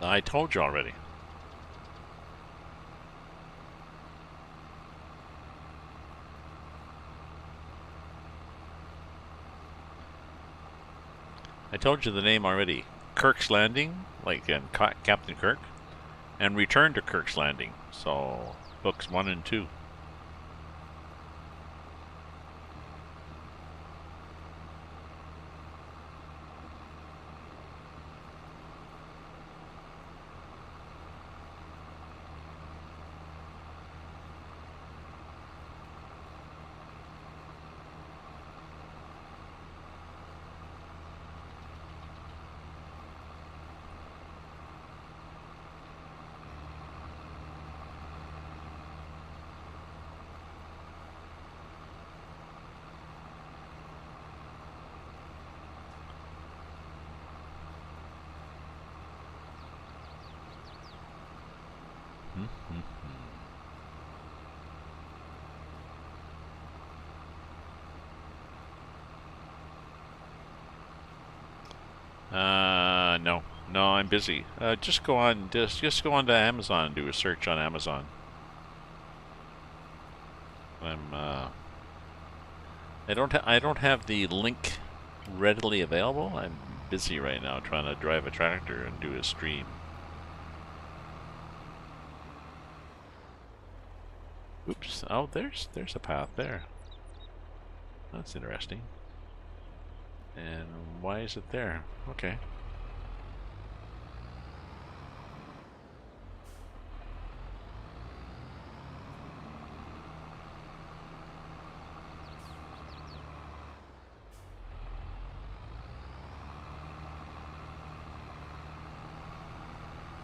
A: I told you already. I told you the name already. Kirk's Landing, like in Captain Kirk, and Return to Kirk's Landing. So, books 1 and 2. No. No, I'm busy. Just go on to Amazon and do a search on Amazon. I don't have the link readily available. I'm busy right now trying to drive a tractor and do a stream. Oops. Oh, there's a path there. That's interesting. And why is it there? Okay.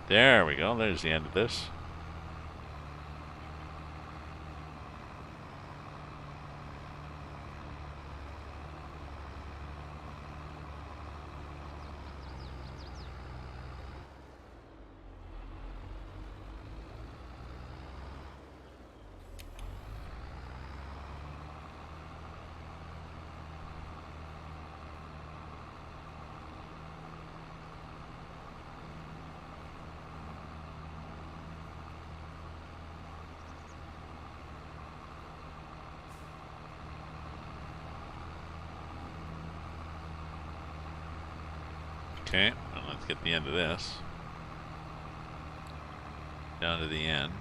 A: There we go. There's the end of this. Okay, well, let's get the end of this. Down to the end.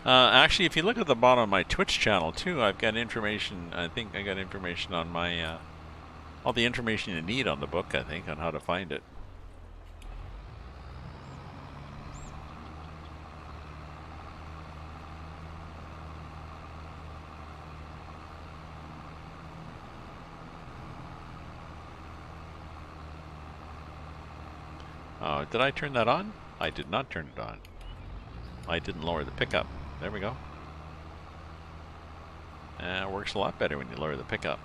A: Actually, if you look at the bottom of my Twitch channel too, I've got information. I think I got information on my all the information you need on the book. I think on how to find it. Did I turn that on? I did not turn it on. I didn't lower the pickup. There we go. It works a lot better when you lower the pickup.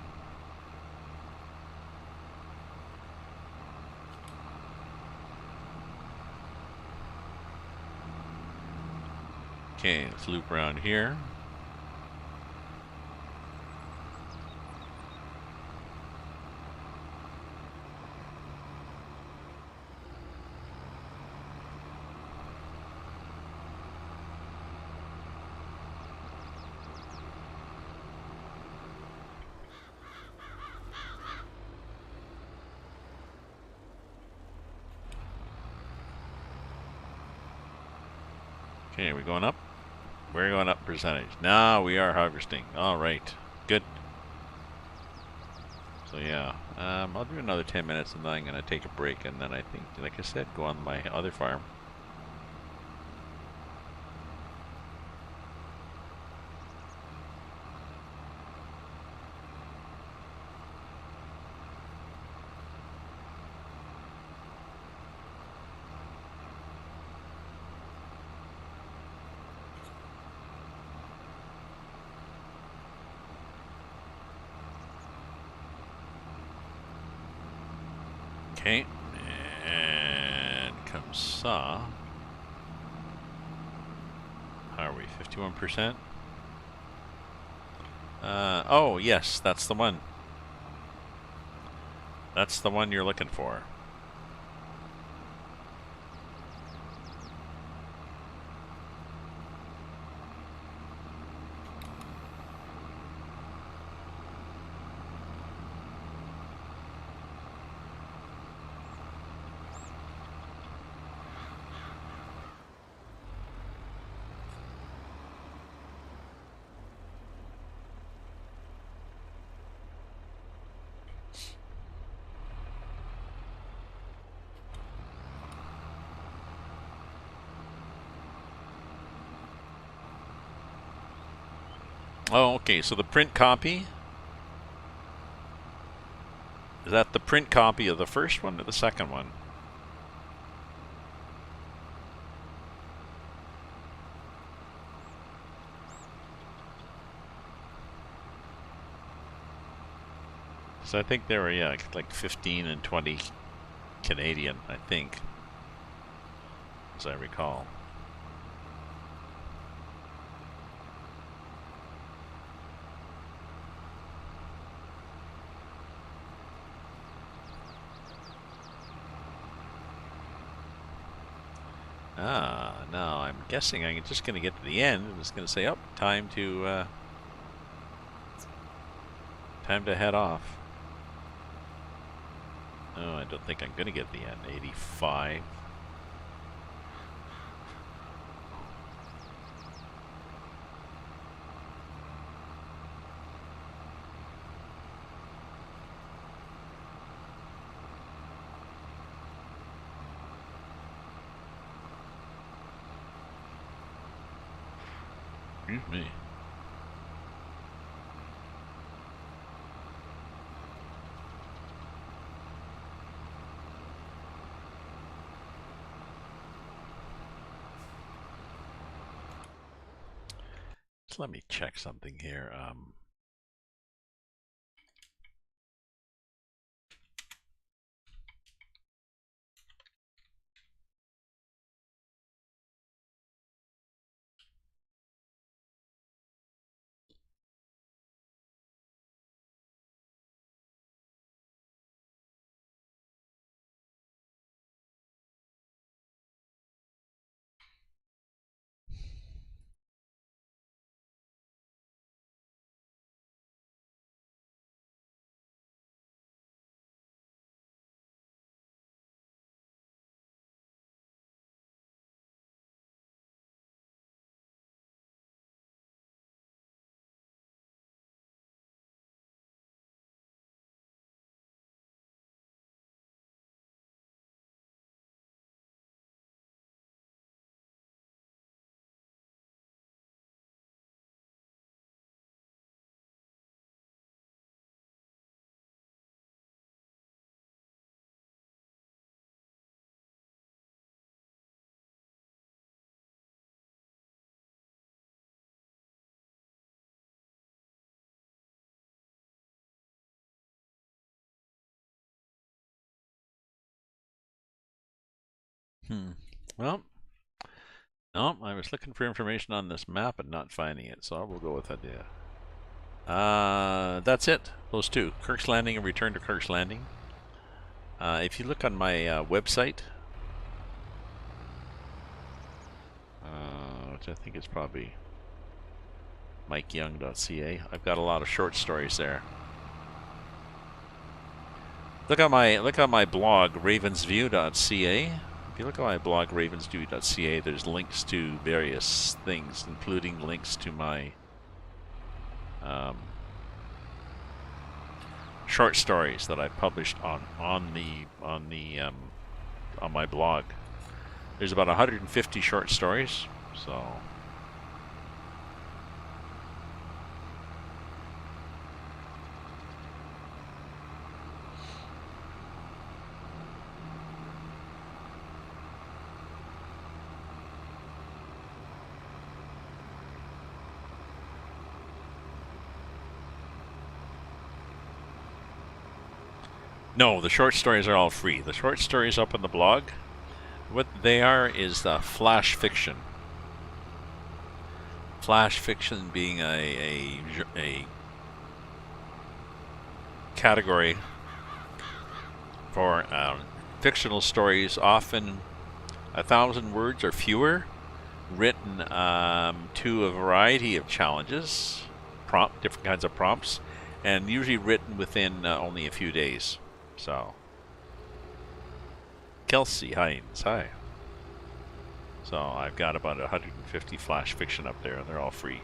A: Okay, let's loop around here. Okay, are we going up? We're going up percentage. Now we are harvesting. All right, good. So yeah, I'll do another 10 minutes and then I'm going to take a break and then I think, like I said, go on my other farm. Okay, and comes saw. How are we, 51%? Oh, yes, that's the one. That's the one you're looking for. Oh, okay, so the print copy, is that the print copy of the first one or the second one? So I think they were, yeah, like 15 and 20 Canadian, I think, as I recall. Now I'm guessing I'm just going to get to the end and it's going to say, oh, time to head off. Oh, I don't think I'm going to get to the end. 85. Excuse me. So let me check something here. Well, no, I was looking for information on this map and not finding it, so I will go with that. That's it. Those two, Kirk's Landing and Return to Kirk's Landing. If you look on my website, which I think is probably mikeyoung.ca, I've got a lot of short stories there. Look at my blog, ravensview.ca. If you look at my blog, ravensview.ca, there's links to various things, including links to my short stories that I published on my blog. There's about 150 short stories, so. No, the short stories are all free. The short stories up on the blog, what they are is flash fiction. Flash fiction being a category for fictional stories, often 1,000 words or fewer, written to a variety of challenges, different kinds of prompts, and usually written within only a few days. So, Kelsey Hines, hi. So I've got about 150 flash fiction up there, and they're all free.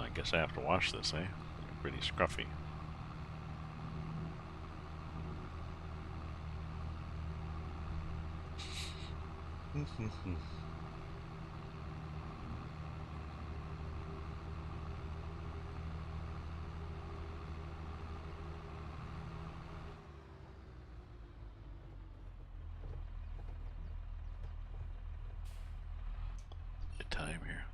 A: I guess I have to wash this, eh? Pretty scruffy. Good time here.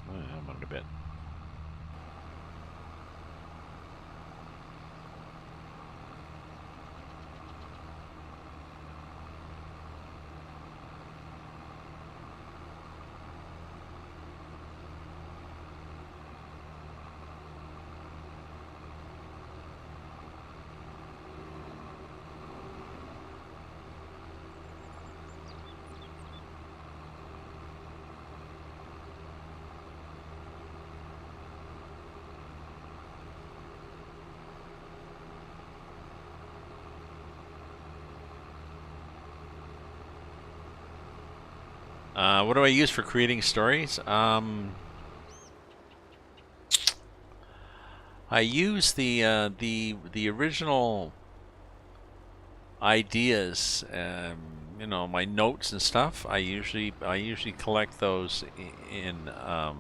A: Oh, yeah, I'm under bed. What do I use for creating stories? I use the original ideas, you know, my notes and stuff. I usually collect those in what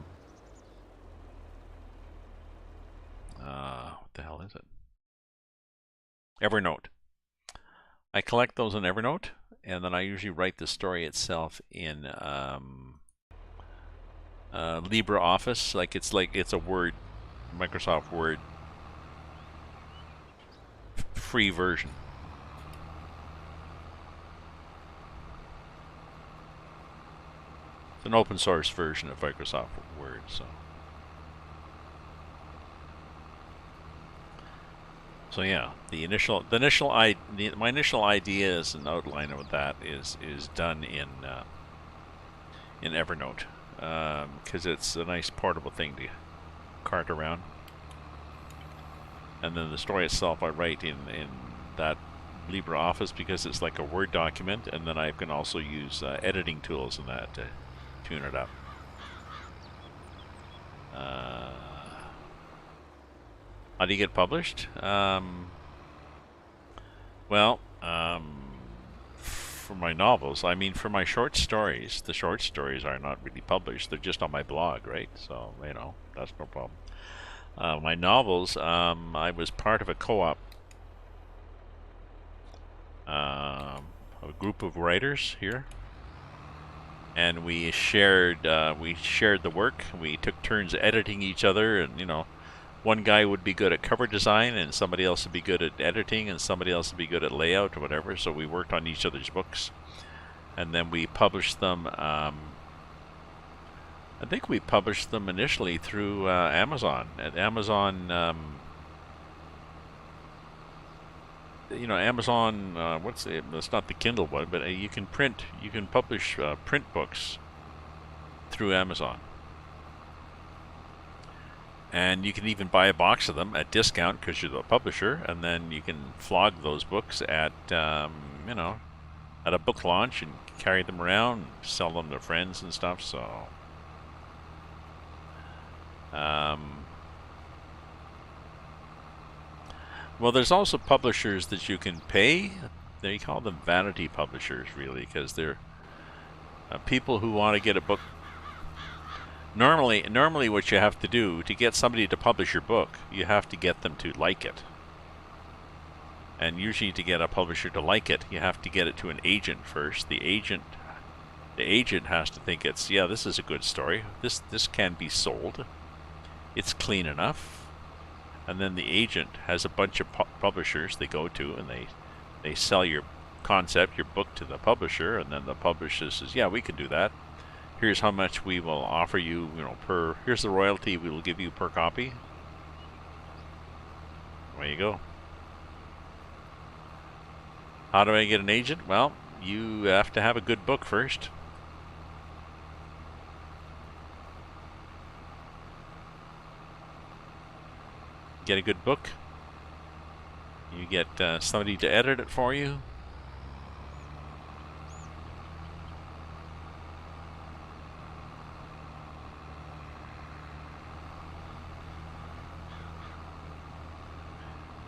A: the hell is it? Evernote. I collect those in Evernote, and then I usually write the story itself in LibreOffice. Like it's a Word, Microsoft Word free version. It's an open source version of Microsoft Word, so. So yeah, my initial ideas and outline of that is done in Evernote, because it's a nice portable thing to cart around. And then the story itself I write in that LibreOffice because it's like a Word document, and then I can also use editing tools in that to tune it up. How do you get published? Well, for my novels, I mean, for my short stories, the short stories are not really published. They're just on my blog, right? So, you know, that's no problem. My novels, I was part of a co-op, a group of writers here, and we shared the work. We took turns editing each other, and you know, one guy would be good at cover design, and somebody else would be good at editing, and somebody else would be good at layout or whatever. So we worked on each other's books, and then we published them. I think we published them initially through Amazon. At Amazon, you know, Amazon. It's not the Kindle one, but you can publish print books through Amazon. And you can even buy a box of them at discount because you're the publisher, and then you can flog those books at, you know, at a book launch and carry them around, sell them to friends and stuff. So, well, there's also publishers that you can pay. They call them vanity publishers, really, because they're people who want to get a book. Normally what you have to do to get somebody to publish your book, you have to get them to like it. And usually to get a publisher to like it, you have to get it to an agent first. The agent has to think it's, yeah, this is a good story. This can be sold. It's clean enough. And then the agent has a bunch of publishers they go to, and they sell your concept, your book, to the publisher, and then the publisher says, yeah, we can do that. Here's how much we will offer you, you know, here's the royalty we will give you per copy. There you go. How do I get an agent? Well, you have to have a good book first. Get a good book. You get somebody to edit it for you.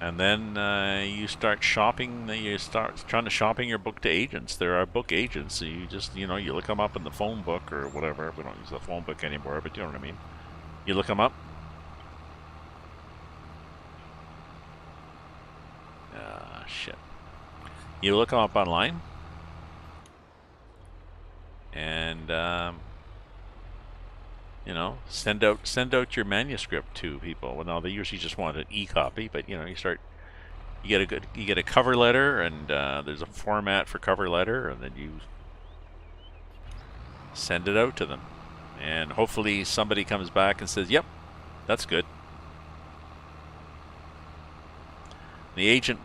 A: And then you start shopping. You start trying to shopping your book to agents. There are book agents. So you just you look them up in the phone book or whatever. We don't use the phone book anymore, but you know what I mean. You look them up. Shit. You look them up online, and send out your manuscript to people. Well, now they usually just want an e-copy, but you get a cover letter, and there's a format for cover letter, and then you send it out to them, and hopefully somebody comes back and says, "Yep, that's good." The agent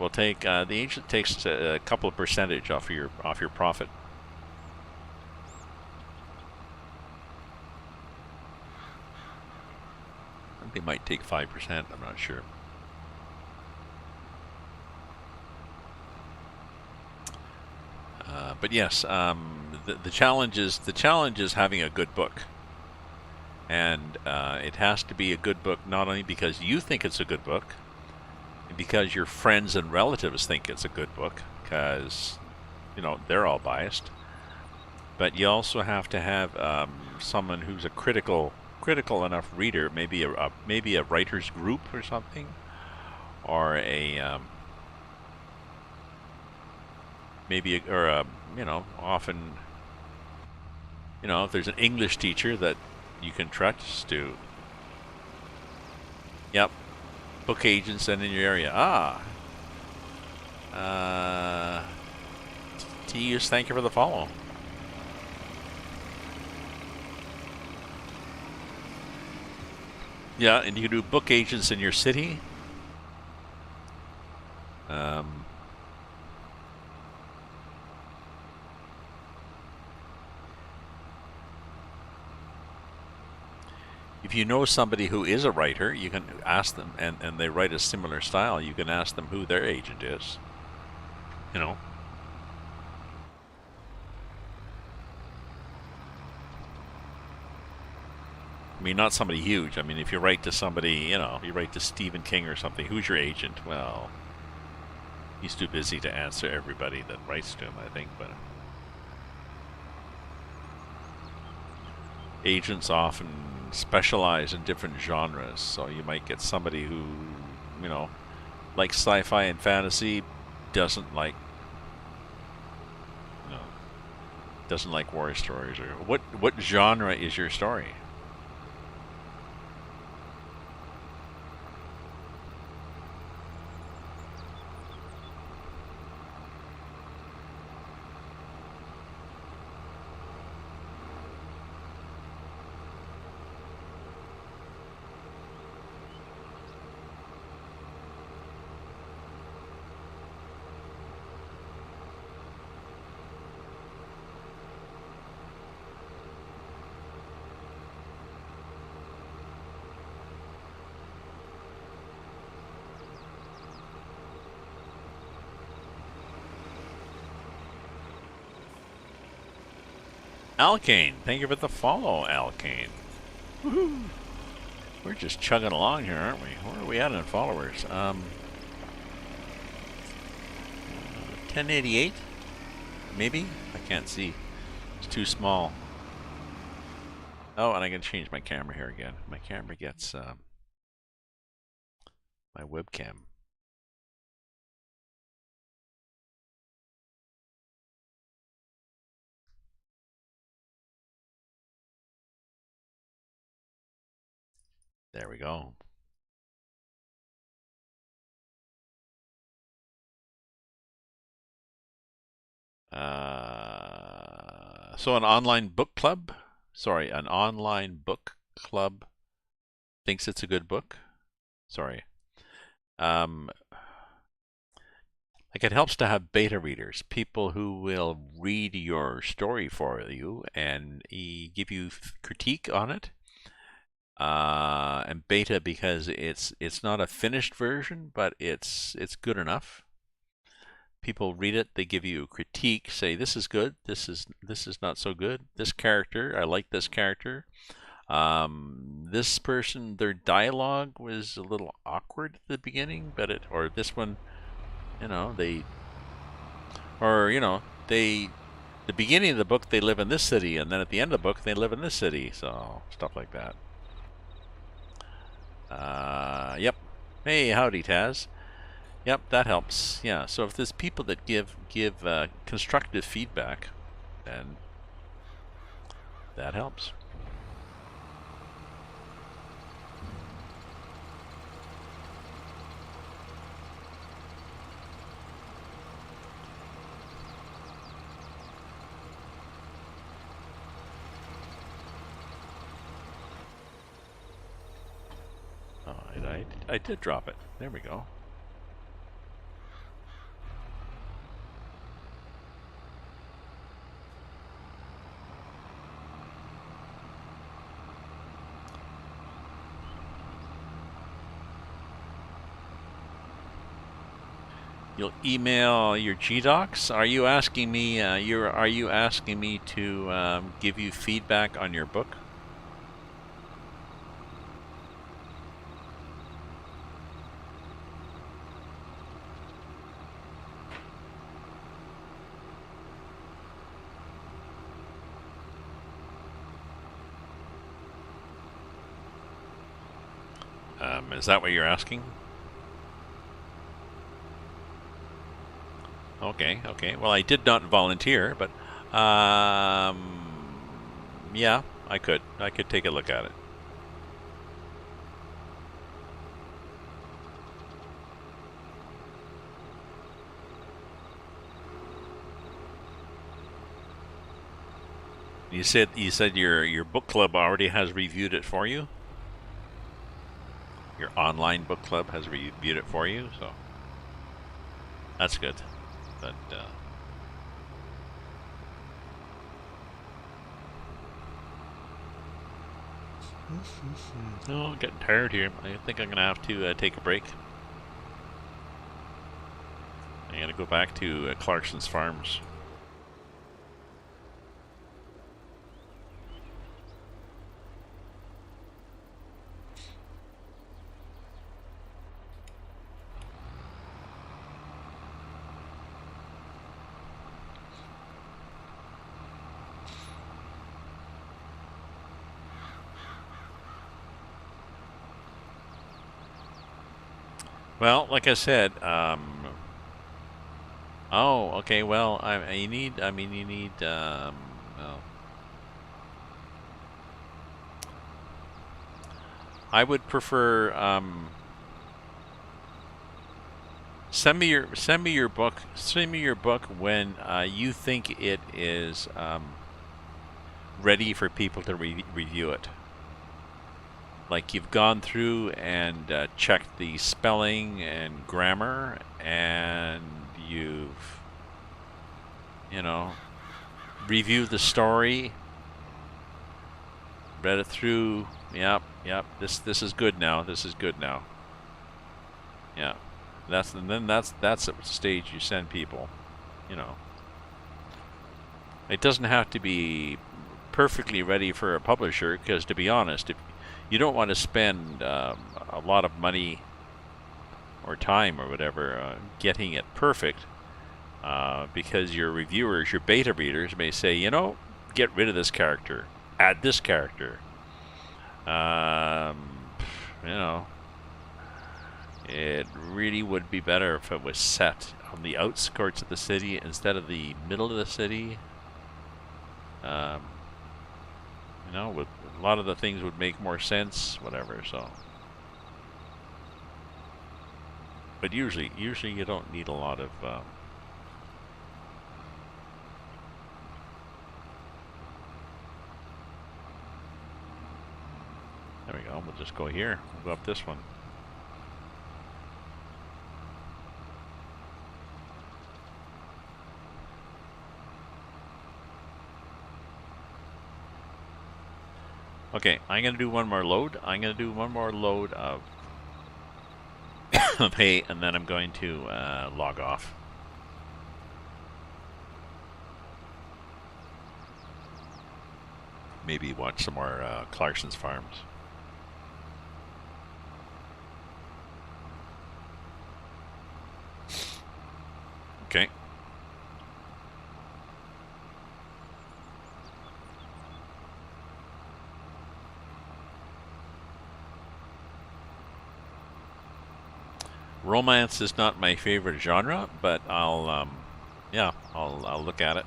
A: takes a couple of percentage off your profit. I think they might take 5%. I'm not sure. But yes, the challenge is having a good book, and it has to be a good book not only because you think it's a good book, because your friends and relatives think it's a good book, because they're all biased. But you also have to have someone who's a critical enough reader, maybe a writers group or something, or often if there's an English teacher that you can trust to. Yep, book agents and in your area. TU's, thank you for the follow. Yeah, and you can do book agents in your city. If you know somebody who is a writer, you can ask them, and they write a similar style, you can ask them who their agent is. I mean, not somebody huge. I mean, if you write to somebody, you write to Stephen King or something, who's your agent? Well, he's too busy to answer everybody that writes to him, I think, but agents often specialize in different genres, so you might get somebody who, likes sci-fi and fantasy, doesn't like war stories. Or what genre is your story? Alkane, thank you for the follow, Alkane. Woohoo! We're just chugging along here, aren't we? Where are we at in followers? 1088? Maybe? I can't see. It's too small. Oh, and I can change my camera here again. My camera gets my webcam. There we go. So an online book club thinks it's a good book. Sorry. Like, it helps to have beta readers, people who will read your story for you and give you critique on it. And beta because it's not a finished version, but it's good enough. People read it, they give you a critique, say this is good, this is not so good. This character, I like this character. This person, their dialogue was a little awkward at the beginning, but or this one, you know, the beginning of the book they live in this city, and then at the end of the book they live in this city, so stuff like that. Yep. Hey, howdy, Taz. Yep, that helps. Yeah. So if there's people that give constructive feedback, then that helps. Oh, I did drop it. There we go. You'll email your GDocs. Are you asking me? Are you asking me to give you feedback on your book? Is that what you're asking? Okay, okay. Well, I did not volunteer, but yeah, I could take a look at it. You said your book club already has reviewed it for you? Your online book club has reviewed it for you, so that's good. But oh, I'm getting tired here. I think I'm gonna have to take a break. I'm gonna go back to Clarkson's Farms. Well, like I said, oh, okay. Well, you need. I mean, you need. Well, I would prefer. Send me your book. Send me your book when you think it is ready for people to review it. Like you've gone through and checked the spelling and grammar, and you've, reviewed the story, read it through. Yep. This is good now. This is good now. Yeah. That's the stage you send people. It doesn't have to be perfectly ready for a publisher, because to be honest, if you don't want to spend a lot of money or time or whatever getting it perfect, because your reviewers, your beta readers may say, get rid of this character, add this character. It really would be better if it was set on the outskirts of the city instead of the middle of the city. With a lot of the things would make more sense, whatever. So, but usually you don't need a lot of. There we go. We'll just go here. We'll go up this one. Okay, I'm going to do one more load. I'm going to do one more load of hay, and then I'm going to log off. Maybe watch some more Clarkson's Farms. Okay. Romance is not my favorite genre, but I'll look at it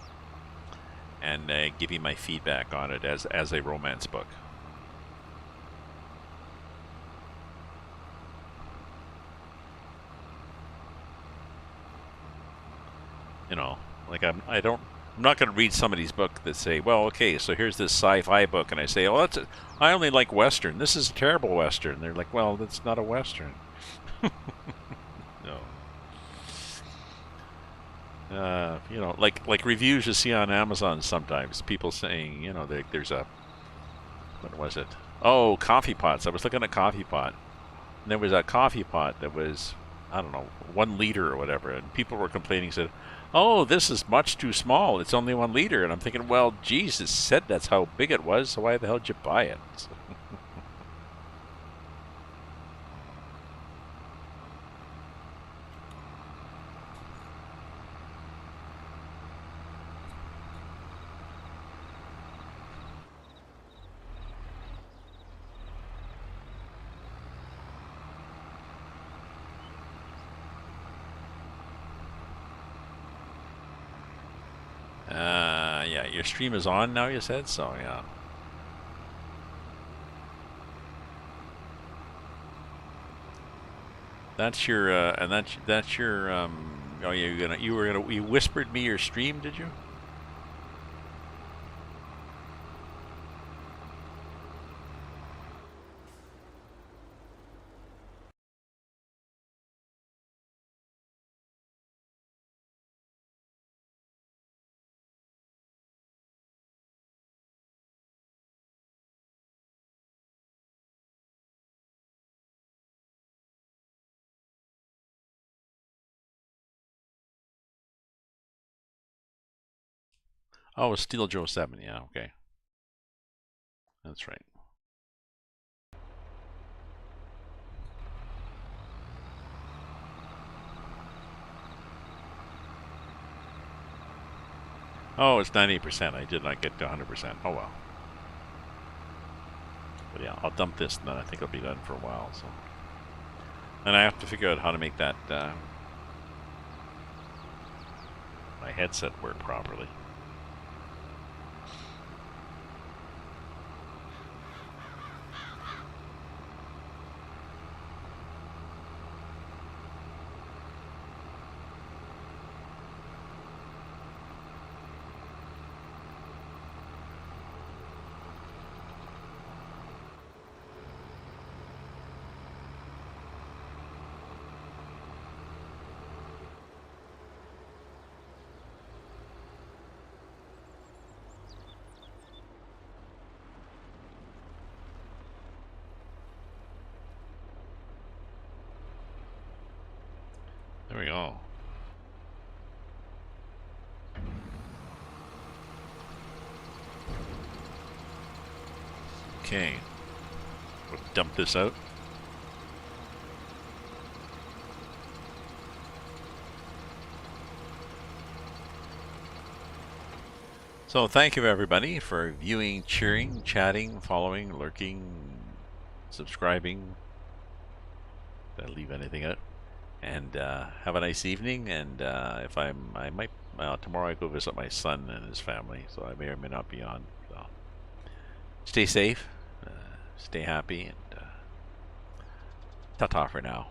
A: and give you my feedback on it as a romance book. You know, like I'm not going to read somebody's book that say, well, okay, so here's this sci-fi book, and I say, oh, I only like Western. This is a terrible Western. They're like, well, that's not a Western. No. You know, like reviews you see on Amazon sometimes. People saying, you know, there's a, what was it? Oh, coffee pots. I was looking at coffee pot. And there was a coffee pot that was, I don't know, 1 liter or whatever. And people were complaining, said, oh, this is much too small. It's only 1 liter. And I'm thinking, well, geez, it said that's how big it was. So why the hell did you buy it? So yeah, your stream is on now, you said? So, yeah. That's your, and that's your, oh, you whispered me your stream, did you? Oh, it's Steel Joe 7, yeah, okay. That's right. Oh, it's 90%. I did not get to 100%. Oh, well. But yeah, I'll dump this and then I think it'll be done for a while, so. And I have to figure out how to make that, my headset work properly. There we go. Okay. We'll dump this out. So thank you everybody for viewing, cheering, chatting, following, lurking, subscribing. Did I leave anything out? And have a nice evening. And if I might tomorrow I go visit my son and his family, so I may or may not be on. So stay safe, stay happy, and ta-ta for now.